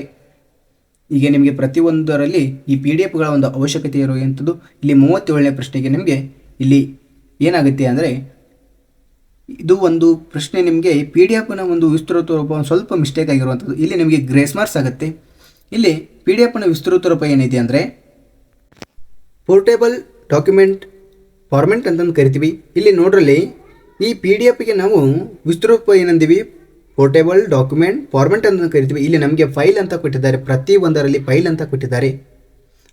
ಈಗ ನಿಮಗೆ ಪ್ರತಿಯೊಂದರಲ್ಲಿ ಈ PDFಗಳ ಒಂದು ಅವಶ್ಯಕತೆ ಇರುವಂಥದ್ದು. ಇಲ್ಲಿ 37ನೇ ಪ್ರಶ್ನೆಗೆ ನಿಮಗೆ ಇಲ್ಲಿ ಏನಾಗುತ್ತೆ ಅಂದರೆ, ಇದು ಒಂದು ಪ್ರಶ್ನೆ ನಿಮಗೆ PDFನ ಒಂದು ವಿಸ್ತೃತ ರೂಪ ಸ್ವಲ್ಪ ಮಿಸ್ಟೇಕ್ ಆಗಿರುವಂಥದ್ದು. ಇಲ್ಲಿ ನಿಮಗೆ ಗ್ರೇಸ್ ಮಾರ್ಕ್ಸ್ ಆಗುತ್ತೆ. ಇಲ್ಲಿ PDFನ ವಿಸ್ತೃತ ರೂಪ ಏನಿದೆ ಅಂದರೆ ಪೋರ್ಟೇಬಲ್ ಡಾಕ್ಯುಮೆಂಟ್ ಫಾರ್ಮೆಟ್ ಅಂತಂದು ಕರಿತೀವಿ. ಇಲ್ಲಿ ನೋಡ್ರಲ್ಲಿ ಈ PDFಗೆ ನಾವು ವಿಸ್ತೃತ ರೂಪ ಏನಂದೀವಿ? ಪೋರ್ಟೇಬಲ್ ಡಾಕ್ಯುಮೆಂಟ್ ಫಾರ್ಮೆಟ್ ಅಂತ ಕರಿತೀವಿ. ಇಲ್ಲಿ ನಮಗೆ ಫೈಲ್ ಅಂತ ಕೊಟ್ಟಿದ್ದಾರೆ, ಪ್ರತಿಯೊಂದರಲ್ಲಿ ಫೈಲ್ ಅಂತ ಕೊಟ್ಟಿದ್ದಾರೆ.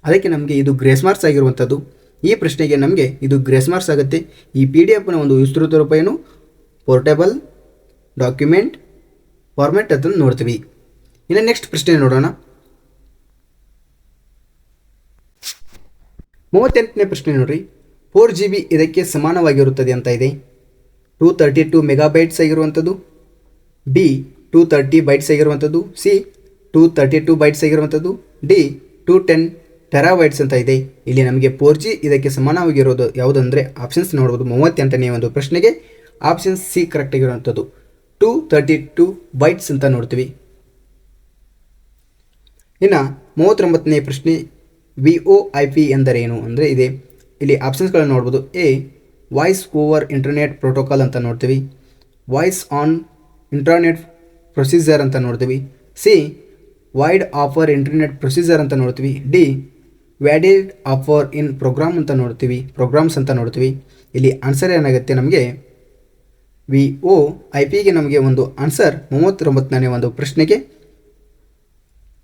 ಅದಕ್ಕೆ ನಮಗೆ ಇದು ಗ್ರೇಸ್ ಮಾರ್ಕ್ಸ್ ಆಗಿರುವಂಥದ್ದು. ಈ ಪ್ರಶ್ನೆಗೆ ನಮಗೆ ಇದು ಗ್ರೇಸ್ ಮಾರ್ಕ್ಸ್ ಆಗುತ್ತೆ. ಈ PDFನ ಒಂದು ವಿಸ್ತೃತ ರೂಪ ಏನು? ಪೋರ್ಟೇಬಲ್ ಡಾಕ್ಯುಮೆಂಟ್ ಫಾರ್ಮೆಟ್ ಅದನ್ನು ನೋಡ್ತೀವಿ. ಇನ್ನು ನೆಕ್ಸ್ಟ್ ಪ್ರಶ್ನೆ ನೋಡೋಣ. 38ನೇ ಪ್ರಶ್ನೆ ನೋಡ್ರಿ, 4GB ಇದಕ್ಕೆ ಸಮಾನವಾಗಿರುತ್ತದೆ ಅಂತ ಇದೆ. 232 ಮೆಗಾಬೈಟ್ಸ್ ಆಗಿರುವಂಥದ್ದು, ಬಿ 230 ಬೈಟ್ಸ್ ಆಗಿರುವಂಥದ್ದು, ಸಿ 232 ಬೈಟ್ಸ್ ಆಗಿರುವಂಥದ್ದು, ಡಿ 210 ಟೆರಾಬೈಟ್ಸ್ ಅಂತ ಇದೆ. ಇಲ್ಲಿ ನಮಗೆ 4G ಇದಕ್ಕೆ ಸಮಾನವಾಗಿರೋದು ಯಾವುದಂದರೆ ಆಪ್ಷನ್ಸ್ ನೋಡ್ಬೋದು. 38ನೇ ಒಂದು ಪ್ರಶ್ನೆಗೆ ಆಪ್ಷನ್ ಸಿ ಕರೆಕ್ಟ್ ಆಗಿರುವಂಥದ್ದು 232 ಬೈಟ್ಸ್ ಅಂತ ನೋಡ್ತೀವಿ. ಇನ್ನು 39ನೇ ಪ್ರಶ್ನೆ VoIP ಎಂದರೇನು ಅಂದರೆ ಇದೆ. ಇಲ್ಲಿ ಆಪ್ಷನ್ಸ್ಗಳನ್ನು ನೋಡ್ಬೋದು. A voice over internet protocol ಅಂತ ನೋಡ್ತೀವಿ. ವಾಯ್ಸ್ ಆನ್ ಇಂಟರ್ನೆಟ್ ಪ್ರೊಸೀಜರ್ ಅಂತ ನೋಡ್ತೀವಿ. C wide offer internet procedure ಅಂತ ನೋಡ್ತೀವಿ. ಡಿ ವ್ಯಾಲಿಡ್ ಆಫರ್ ಇನ್ ಪ್ರೋಗ್ರಾಮ್ ಅಂತ ನೋಡ್ತೀವಿ, ಪ್ರೋಗ್ರಾಮ್ಸ್ ಅಂತ ನೋಡ್ತೀವಿ. ಇಲ್ಲಿ ಆನ್ಸರ್ ಏನಾಗುತ್ತೆ ನಮಗೆ VoIPಗೆ ನಮಗೆ ಒಂದು ಆನ್ಸರ್ 39ನೇ ಒಂದು ಪ್ರಶ್ನೆಗೆ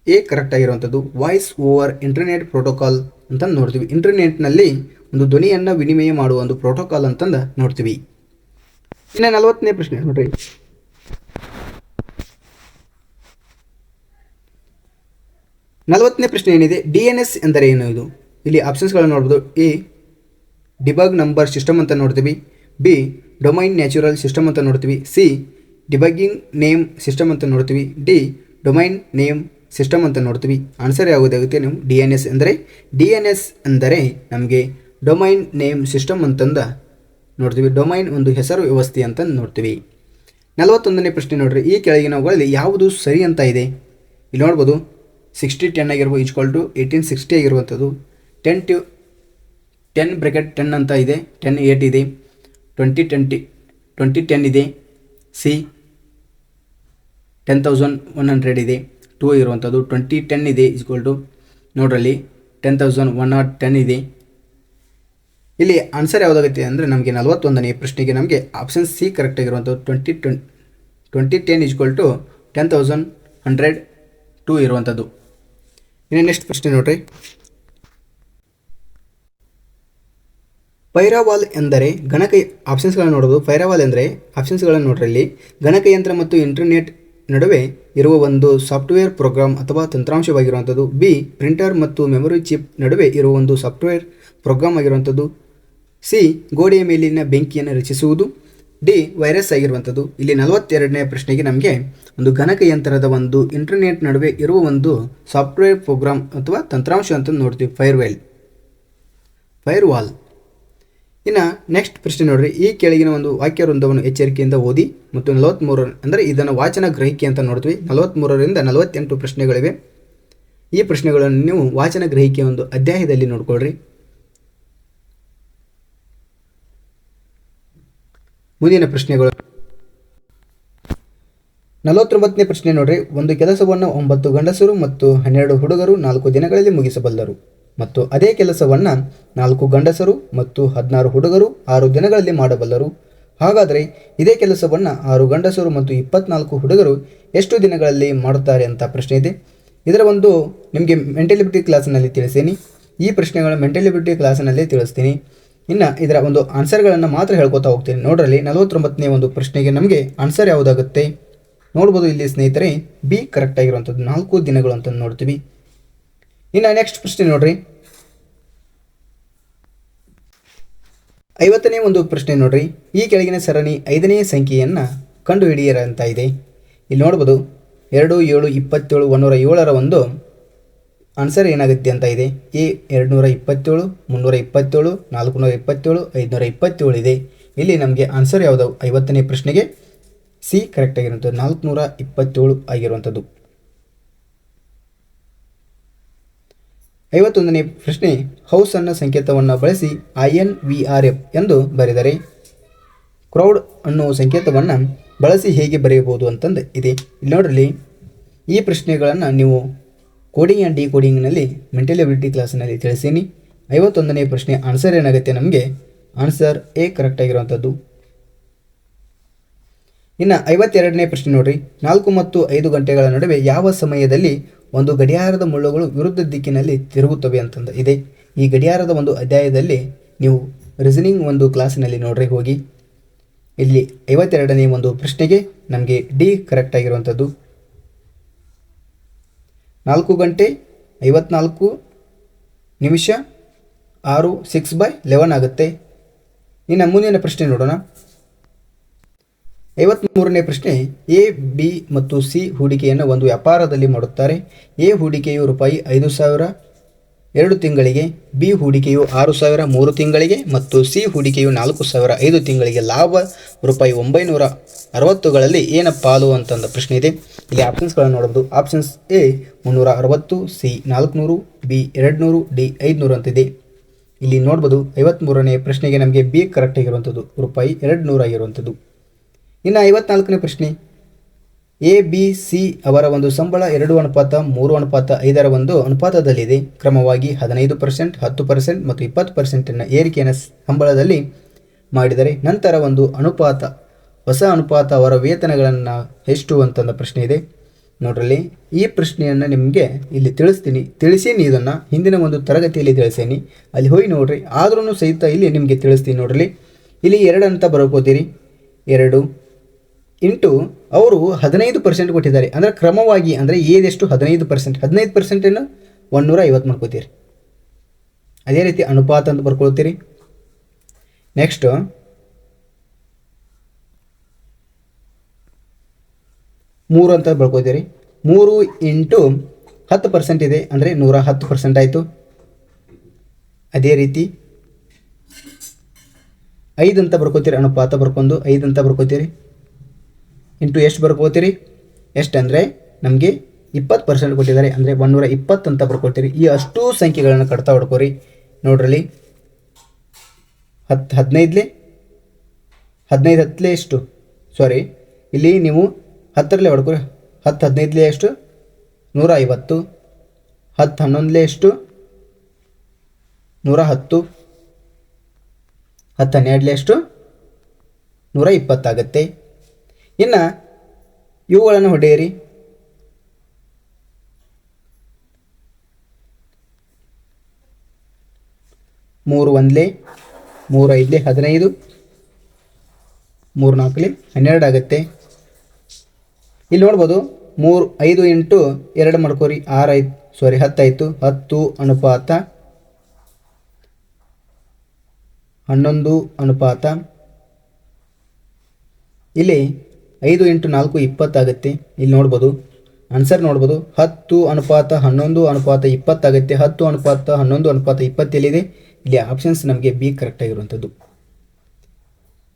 ಎ ಕರೆಕ್ಟ್ ಆಗಿರುವಂಥದ್ದು ವಾಯ್ಸ್ ಓವರ್ ಇಂಟರ್ನೆಟ್ ಪ್ರೋಟೋಕಾಲ್ ಅಂತ ನೋಡ್ತೀವಿ. ಇಂಟರ್ನೆಟ್ನಲ್ಲಿ ಒಂದು ಧ್ವನಿಯನ್ನು ವಿನಿಮಯ ಮಾಡುವ ಒಂದು ಪ್ರೋಟೋಕಾಲ್ ಅಂತಂದು ನೋಡ್ತೀವಿ. ಇನ್ನು 40ನೇ ಪ್ರಶ್ನೆ ನೋಡ್ರಿ. 40ನೇ ಪ್ರಶ್ನೆ ಏನಿದೆ, DNS ಎಂದರೆ ಏನು ಇದು? ಇಲ್ಲಿ ಆಪ್ಷನ್ಸ್ಗಳನ್ನು ನೋಡ್ಬೋದು. ಎ ಡಿಬಗ್ ನಂಬರ್ ಸಿಸ್ಟಮ್ ಅಂತ ನೋಡ್ತೀವಿ. ಬಿ ಡೊಮೈನ್ ನ್ಯಾಚುರಲ್ ಸಿಸ್ಟಮ್ ಅಂತ ನೋಡ್ತೀವಿ. ಸಿ ಡಿಬಗ್ಗಿಂಗ್ ನೇಮ್ ಸಿಸ್ಟಮ್ ಅಂತ ನೋಡ್ತೀವಿ. ಡಿ ಡೊಮೈನ್ ನೇಮ್ ಸಿಸ್ಟಮ್ ಅಂತ ನೋಡ್ತೀವಿ. ಆನ್ಸರ್ ಯಾವುದಾಗುತ್ತೆ? ನಾವು DNS ಅಂದರೆ DNS ಅಂದರೆ ನಮಗೆ ಡೊಮೈನ್ ನೇಮ್ ಸಿಸ್ಟಮ್ ಅಂತಂದು ನೋಡ್ತೀವಿ. ಡೊಮೈನ್ ಒಂದು ಹೆಸರು ವ್ಯವಸ್ಥೆ ಅಂತ ನೋಡ್ತೀವಿ. 41ನೇ ಪ್ರಶ್ನೆ ನೋಡ್ರಿ. ಈ ಕೆಳಗಿನವುಗಳಲ್ಲಿ ಯಾವುದು ಸರಿ ಅಂತ ಇದೆ? ಇಲ್ಲಿ ನೋಡ್ಬೋದು 60-10 ಆಗಿರ್ಬೋದು = 1860 ಆಗಿರುವಂಥದ್ದು. 10 ಬ್ರ್ಯಾಕೆಟ್ 10 ಅಂತ ಇದೆ. 10-8 ಇದೆ. 20-10 ಇದೆ. ಸಿ 10,100 ಇದೆ. 2 ಇರುವಂಥದ್ದು. 20-10 ಇದೆ = ನೋಡ್ರಲ್ಲಿ 10,110 ಇದೆ. ಇಲ್ಲಿ ಆನ್ಸರ್ ಯಾವುದಾಗುತ್ತೆ ಅಂದರೆ ನಮಗೆ 41ನೇ ಪ್ರಶ್ನೆಗೆ ನಮಗೆ ಆಪ್ಷನ್ ಸಿ ಕರೆಕ್ಟ್ ಆಗಿರುವಂಥದ್ದು. 2010 = 10,102 ಇರುವಂಥದ್ದು. ಇನ್ನು ನೆಕ್ಸ್ಟ್ ಪ್ರಶ್ನೆ ನೋಡ್ರಿ. ಫೈರ್ವಾಲ್ ಎಂದರೆ ಆಪ್ಷನ್ಸ್ಗಳನ್ನು ನೋಡಬಹುದು. ಫೈರ್ವಾಲ್ ಎಂದರೆ ಆಪ್ಷನ್ಸ್ಗಳನ್ನು ನೋಡ್ರಲ್ಲಿ ಗಣಕಯಂತ್ರ ಮತ್ತು ಇಂಟರ್ನೆಟ್ ನಡುವೆ ಇರುವ ಒಂದು ಸಾಫ್ಟ್ವೇರ್ ಪ್ರೋಗ್ರಾಮ್ ಅಥವಾ ತಂತ್ರಾಂಶವಾಗಿರುವಂಥದ್ದು. ಬಿ ಪ್ರಿಂಟರ್ ಮತ್ತು ಮೆಮೊರಿ ಚಿಪ್ ನಡುವೆ ಇರುವ ಒಂದು ಸಾಫ್ಟ್ವೇರ್ ಪ್ರೋಗ್ರಾಮ್ ಆಗಿರುವಂಥದ್ದು. ಸಿ ಗೋಡೆಯ ಮೇಲಿನ ಬೆಂಕಿಯನ್ನು ರಚಿಸುವುದು. ಡಿ ವೈರಸ್ ಆಗಿರುವಂಥದ್ದು. ಇಲ್ಲಿ 42ನೇ ಪ್ರಶ್ನೆಗೆ ನಮಗೆ ಒಂದು ಗಣಕಯಂತ್ರದ ಒಂದು ಇಂಟರ್ನೆಟ್ ನಡುವೆ ಇರುವ ಒಂದು ಸಾಫ್ಟ್ವೇರ್ ಪ್ರೋಗ್ರಾಮ್ ಅಥವಾ ತಂತ್ರಾಂಶ ಅಂತ ನೋಡ್ತೀವಿ ಫೈರ್ವಾಲ್. ಇನ್ನು ನೆಕ್ಸ್ಟ್ ಪ್ರಶ್ನೆ ನೋಡ್ರಿ. ಈ ಕೆಳಗಿನ ಒಂದು ವಾಕ್ಯ ವೃಂದವನ್ನು ಎಚ್ಚರಿಕೆಯಿಂದ ಓದಿ ಮತ್ತು 43 ಅಂದರೆ ಇದನ್ನು ವಾಚನ ಗ್ರಹಿಕೆ ಅಂತ ನೋಡ್ತೀವಿ. 43ರಿಂದ 48 ಪ್ರಶ್ನೆಗಳಿವೆ. ಈ ಪ್ರಶ್ನೆಗಳನ್ನು ನೀವು ವಾಚನ ಗ್ರಹಿಕೆ ಒಂದು ಅಧ್ಯಾಯದಲ್ಲಿ ನೋಡ್ಕೊಳ್ರಿ. ಮುಂದಿನ ಪ್ರಶ್ನೆಗಳು 49ನೇ ಪ್ರಶ್ನೆ ನೋಡ್ರಿ. ಒಂದು ಕೆಲಸವನ್ನು 9 ಗಂಡಸರು ಮತ್ತು 12 ಹುಡುಗರು 4 ದಿನಗಳಲ್ಲಿ ಮುಗಿಸಬಲ್ಲರು ಮತ್ತು ಅದೇ ಕೆಲಸವನ್ನು 4 ಗಂಡಸರು ಮತ್ತು 16 ಹುಡುಗರು 6 ದಿನಗಳಲ್ಲಿ ಮಾಡಬಲ್ಲರು. ಹಾಗಾದರೆ ಇದೇ ಕೆಲಸವನ್ನು 6 ಗಂಡಸರು ಮತ್ತು 24 ಹುಡುಗರು ಎಷ್ಟು ದಿನಗಳಲ್ಲಿ ಮಾಡುತ್ತಾರೆ ಅಂತ ಪ್ರಶ್ನೆ ಇದೆ. ಇದರ ಒಂದು ನಿಮಗೆ ಮೆಂಟಲಿಬಿಲಿಟಿ ಕ್ಲಾಸಿನಲ್ಲಿ ತಿಳಿಸ್ತೀನಿ. ಈ ಪ್ರಶ್ನೆಗಳ ಮೆಂಟಲಿಬಿಲಿಟಿ ಕ್ಲಾಸಿನಲ್ಲಿ ತಿಳಿಸ್ತೀನಿ. ಇನ್ನು ಇದರ ಒಂದು ಆನ್ಸರ್ಗಳನ್ನು ಮಾತ್ರ ಹೇಳ್ಕೊತಾ ಹೋಗ್ತೀನಿ. ನೋಡ್ರಲ್ಲಿ 49ನೇ ಒಂದು ಪ್ರಶ್ನೆಗೆ ನಮಗೆ ಆನ್ಸರ್ ಯಾವುದಾಗುತ್ತೆ ನೋಡ್ಬೋದು. ಇಲ್ಲಿ ಸ್ನೇಹಿತರೆ ಬಿ ಕರೆಕ್ಟ್ ಆಗಿರುವಂಥದ್ದು 4 ದಿನಗಳು ಅಂತ ನೋಡ್ತೀವಿ. ಇನ್ನು ನೆಕ್ಸ್ಟ್ ಪ್ರಶ್ನೆ ನೋಡ್ರಿ. 50ನೇ ಒಂದು ಪ್ರಶ್ನೆ ನೋಡ್ರಿ. ಈ ಕೆಳಗಿನ ಸರಣಿ 5ನೇ ಸಂಖ್ಯೆಯನ್ನು ಕಂಡುಹಿಡಿಯಿರಿ ಅಂತ ಇದೆ. ಇಲ್ಲಿ ನೋಡ್ಬೋದು 2, 7, 27, 107ರ ಒಂದು ಆನ್ಸರ್ ಏನಾಗುತ್ತೆ ಅಂತ ಇದೆ. ಎ 227, 327, 427, 527 ಇದೆ. ಇಲ್ಲಿ ನಮಗೆ ಆನ್ಸರ್ ಯಾವುದು 50ನೇ ಪ್ರಶ್ನೆಗೆ ಸಿ ಕರೆಕ್ಟ್ ಆಗಿರುವಂಥದ್ದು 427 ಆಗಿರುವಂಥದ್ದು. 51ನೇ ಪ್ರಶ್ನೆ. ಹೌಸ್ ಅನ್ನೋ ಸಂಕೇತವನ್ನು ಬಳಸಿ INVRF ಎಂದು ಬರೆದರೆ ಕ್ರೌಡ್ ಅನ್ನುವ ಸಂಕೇತವನ್ನು ಬಳಸಿ ಹೇಗೆ ಬರೆಯಬಹುದು ಅಂತಂದು ಇದೆ. ಇಲ್ಲಿ ನೋಡ್ರಲ್ಲಿ ಈ ಪ್ರಶ್ನೆಗಳನ್ನು ನೀವು ಕೋಡಿಂಗ್ ಆ್ಯಂಡ್ ಡಿಕೋಡಿಂಗ್ನಲ್ಲಿ ಮೆಂಟಲಿಬಿಲಿಟಿ ಕ್ಲಾಸಿನಲ್ಲಿ ತಿಳಿಸೀನಿ. 51ನೇ ಪ್ರಶ್ನೆ ಆನ್ಸರ್ ಏನಾಗುತ್ತೆ ನಮಗೆ ಆನ್ಸರ್ ಎ ಕರೆಕ್ಟ್ ಆಗಿರುವಂಥದ್ದು. ಇನ್ನು 52ನೇ ಪ್ರಶ್ನೆ ನೋಡ್ರಿ. 4 ಮತ್ತು 5 ಗಂಟೆಗಳ ನಡುವೆ ಯಾವ ಸಮಯದಲ್ಲಿ ಒಂದು ಗಡಿಯಾರದ ಮುಳ್ಳುಗಳು ವಿರುದ್ಧ ದಿಕ್ಕಿನಲ್ಲಿ ತಿರುಗುತ್ತವೆ ಅಂತಂದು ಇದೆ. ಈ ಗಡಿಯಾರದ ಒಂದು ಅಧ್ಯಾಯದಲ್ಲಿ ನೀವು ರೀಸನಿಂಗ್ ಒಂದು ಕ್ಲಾಸಿನಲ್ಲಿ ನೋಡ್ರಿ ಹೋಗಿ. ಇಲ್ಲಿ 52ನೇ ಒಂದು ಪ್ರಶ್ನೆಗೆ ನಮಗೆ ಡಿ ಕರೆಕ್ಟ್ ಆಗಿರುವಂಥದ್ದು. 4 ಗಂಟೆ 54 ನಿಮಿಷ 6 6/11 ಆಗುತ್ತೆ. ಇನ್ನು ಮುಂದಿನ ಪ್ರಶ್ನೆ ನೋಡೋಣ. 53ನೇ ಪ್ರಶ್ನೆ. ಎ ಬಿ ಮತ್ತು ಸಿ ಹೂಡಿಕೆಯನ್ನು ಒಂದು ವ್ಯಾಪಾರದಲ್ಲಿ ಮಾಡುತ್ತಾರೆ. ಎ ಹೂಡಿಕೆಯು ರೂಪಾಯಿ 5,000 2 ತಿಂಗಳಿಗೆ, ಬಿ ಹೂಡಿಕೆಯು 6,000 3 ತಿಂಗಳಿಗೆ ಮತ್ತು ಸಿ ಹೂಡಿಕೆಯು 4,000 5 ತಿಂಗಳಿಗೆ, ಲಾಭ ರೂಪಾಯಿ 960ಗಳಲ್ಲಿ ಏನ ಪಾಲು ಅಂತಂದ ಪ್ರಶ್ನೆ ಇದೆ. ಇಲ್ಲಿ ಆಪ್ಷನ್ಸ್ಗಳನ್ನು ನೋಡಬಹುದು. Options A 360, C 400, B 200, D 500 ಅಂತಿದೆ. ಇಲ್ಲಿ ನೋಡ್ಬೋದು 53ನೇ ಪ್ರಶ್ನೆಗೆ ನಮಗೆ ಬಿ ಕರೆಕ್ಟ್ ಆಗಿರುವಂಥದ್ದು, ರೂಪಾಯಿ 200 ಆಗಿರುವಂಥದ್ದು. ಇನ್ನು 54ನೇ ಪ್ರಶ್ನೆ, ಎ ಬಿ ಸಿ ಅವರ ಒಂದು ಸಂಬಳ 2:3:5 ಒಂದು ಅನುಪಾತದಲ್ಲಿದೆ. ಕ್ರಮವಾಗಿ 15%, 10% ಮತ್ತು 20% ಏರಿಕೆಯನ್ನು ಸಂಬಳದಲ್ಲಿ ಮಾಡಿದರೆ ನಂತರ ಒಂದು ಅನುಪಾತ, ಹೊಸ ಅನುಪಾತ ಅವರ ವೇತನಗಳನ್ನು ಎಷ್ಟು ಅಂತಂದ ಪ್ರಶ್ನೆ ಇದೆ. ನೋಡ್ರಲ್ಲಿ, ಈ ಪ್ರಶ್ನೆಯನ್ನು ನಿಮಗೆ ಇಲ್ಲಿ ತಿಳಿಸೀನಿ. ಇದನ್ನು ಹಿಂದಿನ ಒಂದು ತರಗತಿಯಲ್ಲಿ ತಿಳಿಸೀನಿ, ಅಲ್ಲಿ ಹೋಗಿ ನೋಡ್ರಿ. ಆದ್ರೂ ಸಹಿತ ಇಲ್ಲಿ ನಿಮಗೆ ತಿಳಿಸ್ತೀನಿ ನೋಡ್ರಿ. ಇಲ್ಲಿ 2 ಅಂತ ಬರ್ಕೋತೀರಿ. 2 ಇಂಟು ಅವರು 15% ಕೊಟ್ಟಿದ್ದಾರೆ, ಅಂದರೆ ಕ್ರಮವಾಗಿ, ಅಂದರೆ ಏದೆಷ್ಟು 15%, 15% 150 ಮಾಡ್ಕೋತೀರಿ. ಅದೇ ರೀತಿ ಅನುಪಾತ ಅಂತ ಬರ್ಕೊಳ್ತೀರಿ. ನೆಕ್ಸ್ಟ್ 3 ಅಂತ ಬರ್ಕೋತೀರಿ. 3 ಇಂಟು 10% ಇದೆ, ಅಂದರೆ 110% ಆಯಿತು. ಅದೇ ರೀತಿ 5 ಅಂತ ಬರ್ಕೋತೀರಿ. ಅನುಪಾತ ಬರ್ಕೊಂಡು 5 ಅಂತ ಬರ್ಕೋತೀರಿ. ಇಂಟು ಎಷ್ಟು ಬರ್ಕೋತೀರಿ, ಎಷ್ಟಂದರೆ ನಮಗೆ 20% ಕೊಟ್ಟಿದ್ದಾರೆ, ಅಂದರೆ 120 ಅಂತ ಬರ್ಕೊಳ್ತೀರಿ. ಈ ಅಷ್ಟೂ ಸಂಖ್ಯೆಗಳನ್ನು ಕಟ್ತಾ ಹೊಡ್ಕೋರಿ. ನೋಡ್ರಲ್ಲಿ, 15 ಹತ್ತಲೇ ಎಷ್ಟು, ಸಾರಿ, ಇಲ್ಲಿ ನೀವು 10ರಲ್ಲೇ ಹೊಡ್ಕೋರಿ. 15 ಎಷ್ಟು 150, 11 ಎಷ್ಟು 110, 12 ಎಷ್ಟು 120 ಆಗುತ್ತೆ. ಇನ್ನು ಇವುಗಳನ್ನು ಹೊಡೆಯಿರಿ. 3 1 3 5 15, 3 4 12 ಆಗುತ್ತೆ. ಇಲ್ಲಿ ನೋಡ್ಬೋದು 5 ಇಂಟು 2 ಮಾಡ್ಕೋರಿ, 6 ಆಯ್ತು, ಸಾರಿ 10 ಆಯಿತು. 10 ಅನುಪಾತ 11 ಅನುಪಾತ, ಇಲ್ಲಿ 5 ಇಂಟು 4 20 ಆಗುತ್ತೆ. ಇಲ್ಲಿ ನೋಡ್ಬೋದು ಆನ್ಸರ್ ನೋಡ್ಬೋದು 10 ಅನುಪಾತ 11 ಅನುಪಾತ 20 ಆಗುತ್ತೆ. 10 ಅನುಪಾತ 11 ಅನುಪಾತ 20 ಎಲ್ಲಿದೆ, ಇಲ್ಲಿ ಆಪ್ಷನ್ಸ್ ನಮಗೆ ಬಿ ಕರೆಕ್ಟ್ ಆಗಿರುವಂಥದ್ದು.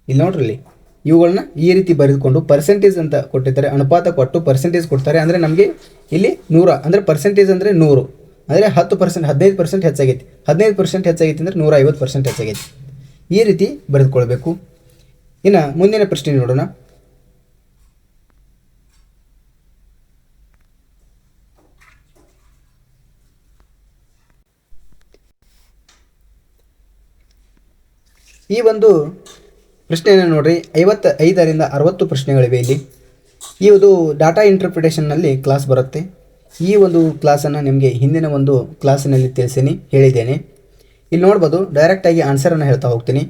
ಇಲ್ಲಿ ನೋಡ್ರಲ್ಲಿ, ಇವುಗಳನ್ನ ಈ ರೀತಿ ಬರೆದುಕೊಂಡು ಪರ್ಸೆಂಟೇಜ್ ಅಂತ ಕೊಟ್ಟಿರ್ತಾರೆ, ಅನುಪಾತ ಕೊಟ್ಟು ಪರ್ಸೆಂಟೇಜ್ ಕೊಡ್ತಾರೆ. ಅಂದರೆ ನಮಗೆ ಇಲ್ಲಿ 100, ಅಂದರೆ ಪರ್ಸೆಂಟೇಜ್ ಅಂದರೆ 100, ಅಂದರೆ 10%, 15% ಹೆಚ್ಚಾಗೈತಿ. 15% ಹೆಚ್ಚಾಗೈತಿ ಅಂದರೆ 150% ಹೆಚ್ಚಾಗೈತಿ. ಈ ರೀತಿ ಬರೆದುಕೊಳ್ಬೇಕು. ಇನ್ನು ಮುಂದಿನ ಪ್ರಶ್ನೆ ನೋಡೋಣ. ಈ ಒಂದು ಪ್ರಶ್ನೆಯನ್ನು ನೋಡ್ರಿ, 55ರಿಂದ 60 ಪ್ರಶ್ನೆಗಳಿವೆ ಇಲ್ಲಿ. ಈ ಒಂದು ಡಾಟಾ ಇಂಟರ್ಪ್ರಿಟೇಷನ್ನಲ್ಲಿ ಕ್ಲಾಸ್ ಬರುತ್ತೆ. ಈ ಒಂದು ಕ್ಲಾಸನ್ನು ನಿಮಗೆ ಹಿಂದಿನ ಒಂದು ಕ್ಲಾಸಿನಲ್ಲಿ ಹೇಳಿದ್ದೇನೆ. ಇಲ್ಲಿ ನೋಡ್ಬೋದು, ಡೈರೆಕ್ಟಾಗಿ ಆನ್ಸರನ್ನು ಹೇಳ್ತಾ ಹೋಗ್ತೀನಿ.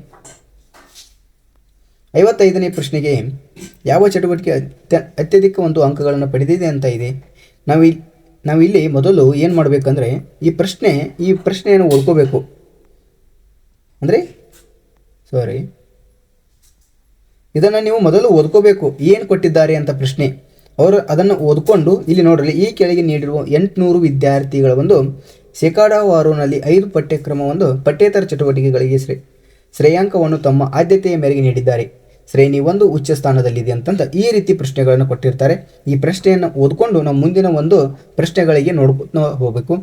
55ನೇ ಪ್ರಶ್ನೆಗೆ ಯಾವ ಚಟುವಟಿಕೆ ಅತ್ಯಧಿಕ ಒಂದು ಅಂಕಗಳನ್ನು ಪಡೆದಿದೆ ಅಂತ ಇದೆ. ನಾವಿಲ್ಲಿ ಮೊದಲು ಏನು ಮಾಡಬೇಕಂದ್ರೆ ಈ ಪ್ರಶ್ನೆಯನ್ನು ಓದ್ಕೋಬೇಕು. ಅಂದರೆ ಸಾರಿ, ಇದನ್ನು ನೀವು ಮೊದಲು ಓದ್ಕೋಬೇಕು, ಏನು ಕೊಟ್ಟಿದ್ದಾರೆ ಅಂತ ಪ್ರಶ್ನೆ. ಅವರು ಅದನ್ನು ಓದ್ಕೊಂಡು ಇಲ್ಲಿ ನೋಡ್ರಿ, ಈ ಕೆಳಗೆ ನೀಡಿರುವ 800 ವಿದ್ಯಾರ್ಥಿಗಳ ಒಂದು ಶೇಕಡಾವಾರುನಲ್ಲಿ 5 ಪಠ್ಯೇತರ ಚಟುವಟಿಕೆಗಳಿಗೆ ಶ್ರೇಯಾಂಕವನ್ನು ತಮ್ಮ ಆದ್ಯತೆಯ ಮೇರೆಗೆ ನೀಡಿದ್ದಾರೆ. ಶ್ರೇಣಿ 1 ಉಚ್ಚ ಸ್ಥಾನದಲ್ಲಿದೆ ಅಂತಂತ ಈ ರೀತಿ ಪ್ರಶ್ನೆಗಳನ್ನು ಕೊಟ್ಟಿರ್ತಾರೆ. ಈ ಪ್ರಶ್ನೆಯನ್ನು ಓದ್ಕೊಂಡು ನಾವು ಮುಂದಿನ ಒಂದು ಪ್ರಶ್ನೆಗಳಿಗೆ ನೋಡ್ಕೊತಾ ಹೋಗಬೇಕು.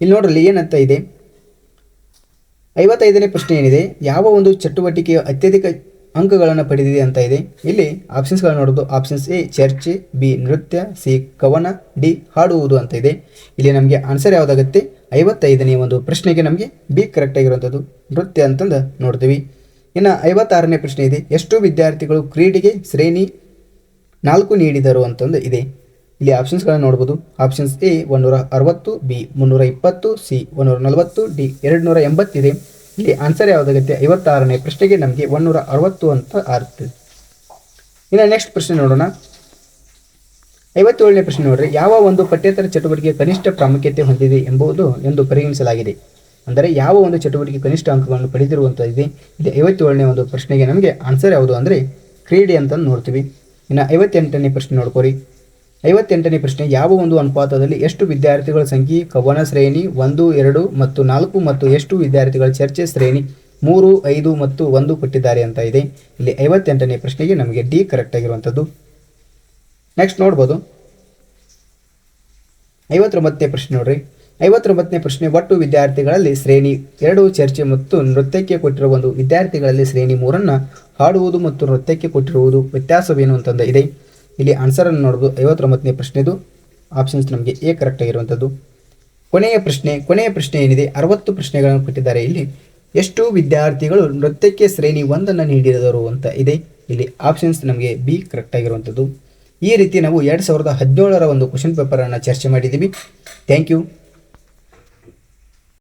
ಇಲ್ಲಿ ನೋಡ್ರಲ್ಲಿ ಏನಂತ ಇದೆ, 55ನೇ ಪ್ರಶ್ನೆ ಏನಿದೆ, ಯಾವ ಒಂದು ಚಟುವಟಿಕೆಯ ಅತ್ಯಧಿಕ ಅಂಕಗಳನ್ನು ಪಡೆದಿದೆ ಅಂತ ಇದೆ. ಇಲ್ಲಿ ಆಪ್ಷನ್ಸ್ಗಳನ್ನು ನೋಡೋದು. ಆಪ್ಷನ್ಸ್ ಎ ಚರ್ಚೆ, ಬಿ ನೃತ್ಯ, ಸಿ ಕವನ, ಡಿ ಹಾಡುವುದು ಅಂತ ಇದೆ. ಇಲ್ಲಿ ನಮಗೆ ಆನ್ಸರ್ ಯಾವುದಾಗುತ್ತೆ, 55ನೇ ಒಂದು ಪ್ರಶ್ನೆಗೆ ನಮಗೆ ಬಿ ಕರೆಕ್ಟ್ ಆಗಿರುವಂಥದ್ದು ನೃತ್ಯ ಅಂತಂದು ನೋಡ್ತೀವಿ. ಇನ್ನು 56ನೇ ಪ್ರಶ್ನೆ ಇದೆ, ಎಷ್ಟು ವಿದ್ಯಾರ್ಥಿಗಳು ಕ್ರೀಡೆಗೆ ಶ್ರೇಣಿ 4 ನೀಡಿದರು ಅಂತಂದು ಇದೆ. ಇಲ್ಲಿ ಆಪ್ಷನ್ಸ್ಗಳನ್ನು ನೋಡ್ಬೋದು. Options A 160, B 320, C 140, D 280 ಇದೆ. ಇಲ್ಲಿ ಆನ್ಸರ್ ಯಾವುದಾಗುತ್ತೆ, 56ನೇ ಪ್ರಶ್ನೆಗೆ ನಮಗೆ 160 ಅಂತ ಆಗುತ್ತೆ. ಇನ್ನು ನೆಕ್ಸ್ಟ್ ಪ್ರಶ್ನೆ ನೋಡೋಣ. 57ನೇ ಪ್ರಶ್ನೆ ನೋಡ್ರಿ, ಯಾವ ಒಂದು ಪಠ್ಯೇತರ ಚಟುವಟಿಕೆ ಕನಿಷ್ಠ ಪ್ರಾಮುಖ್ಯತೆ ಹೊಂದಿದೆ ಎಂದು ಪರಿಗಣಿಸಲಾಗಿದೆ. ಅಂದರೆ ಯಾವ ಒಂದು ಚಟುವಟಿಕೆ ಕನಿಷ್ಠ ಅಂಕಗಳನ್ನು ಪಡೆದಿರುವಂಥದ್ದಿದೆ. ಇಲ್ಲಿ 57ನೇ ಒಂದು ಪ್ರಶ್ನೆಗೆ ನಮಗೆ ಆನ್ಸರ್ ಯಾವುದು ಅಂದರೆ ಕ್ರೀಡೆ ಅಂತ ನೋಡ್ತೀವಿ. ಇನ್ನು 58ನೇ ಪ್ರಶ್ನೆ ನೋಡ್ಕೋರಿ. 58ನೇ ಪ್ರಶ್ನೆ, ಯಾವ ಒಂದು ಅನುಪಾತದಲ್ಲಿ ಎಷ್ಟು ವಿದ್ಯಾರ್ಥಿಗಳ ಸಂಖ್ಯೆ ಕವನ ಶ್ರೇಣಿ 1, 2 ಮತ್ತು 4 ಮತ್ತು ಎಷ್ಟು ವಿದ್ಯಾರ್ಥಿಗಳ ಚರ್ಚೆ ಶ್ರೇಣಿ 3, 5 ಮತ್ತು 1 ಕೊಟ್ಟಿದ್ದಾರೆ ಅಂತ ಇದೆ. ಇಲ್ಲಿ 58ನೇ ಪ್ರಶ್ನೆಗೆ ನಮಗೆ ಡಿ ಕರೆಕ್ಟ್ ಆಗಿರುವಂಥದ್ದು. ನೆಕ್ಸ್ಟ್ ನೋಡ್ಬೋದು 59ನೇ ಪ್ರಶ್ನೆ ನೋಡ್ರಿ. 59ನೇ ಪ್ರಶ್ನೆ, ಒಟ್ಟು ವಿದ್ಯಾರ್ಥಿಗಳಲ್ಲಿ ಶ್ರೇಣಿ 2 ಚರ್ಚೆ ಮತ್ತು ನೃತ್ಯಕ್ಕೆ ಕೊಟ್ಟಿರುವ ಒಂದು ವಿದ್ಯಾರ್ಥಿಗಳಲ್ಲಿ ಶ್ರೇಣಿ 3 ಹಾಡುವುದು ಮತ್ತು ನೃತ್ಯಕ್ಕೆ ಕೊಟ್ಟಿರುವುದು ವ್ಯತ್ಯಾಸವೇನು ಅಂತಂದ ಇದೆ. ಇಲ್ಲಿ ಆನ್ಸರನ್ನು ನೋಡ್ಬೋದು. 59ನೇ ಪ್ರಶ್ನೆದು ಆಪ್ಷನ್ಸ್ ನಮಗೆ ಎ ಕರೆಕ್ಟ್ ಆಗಿರುವಂಥದ್ದು. ಕೊನೆಯ ಪ್ರಶ್ನೆ ಏನಿದೆ, 60 ಪ್ರಶ್ನೆಗಳನ್ನು ಕೊಟ್ಟಿದ್ದಾರೆ. ಇಲ್ಲಿ ಎಷ್ಟು ವಿದ್ಯಾರ್ಥಿಗಳು ನೃತ್ಯಕ್ಕೆ ಶ್ರೇಣಿ 1 ನೀಡಿದರು ಅಂತ ಇದೆ. ಇಲ್ಲಿ ಆಪ್ಷನ್ಸ್ ನಮಗೆ ಬಿ ಕರೆಕ್ಟ್ ಆಗಿರುವಂಥದ್ದು. ಈ ರೀತಿ ನಾವು 2017ರ ಒಂದು ಕ್ವಶನ್ ಪೇಪರನ್ನು ಚರ್ಚೆ ಮಾಡಿದ್ದೀವಿ. Thank you.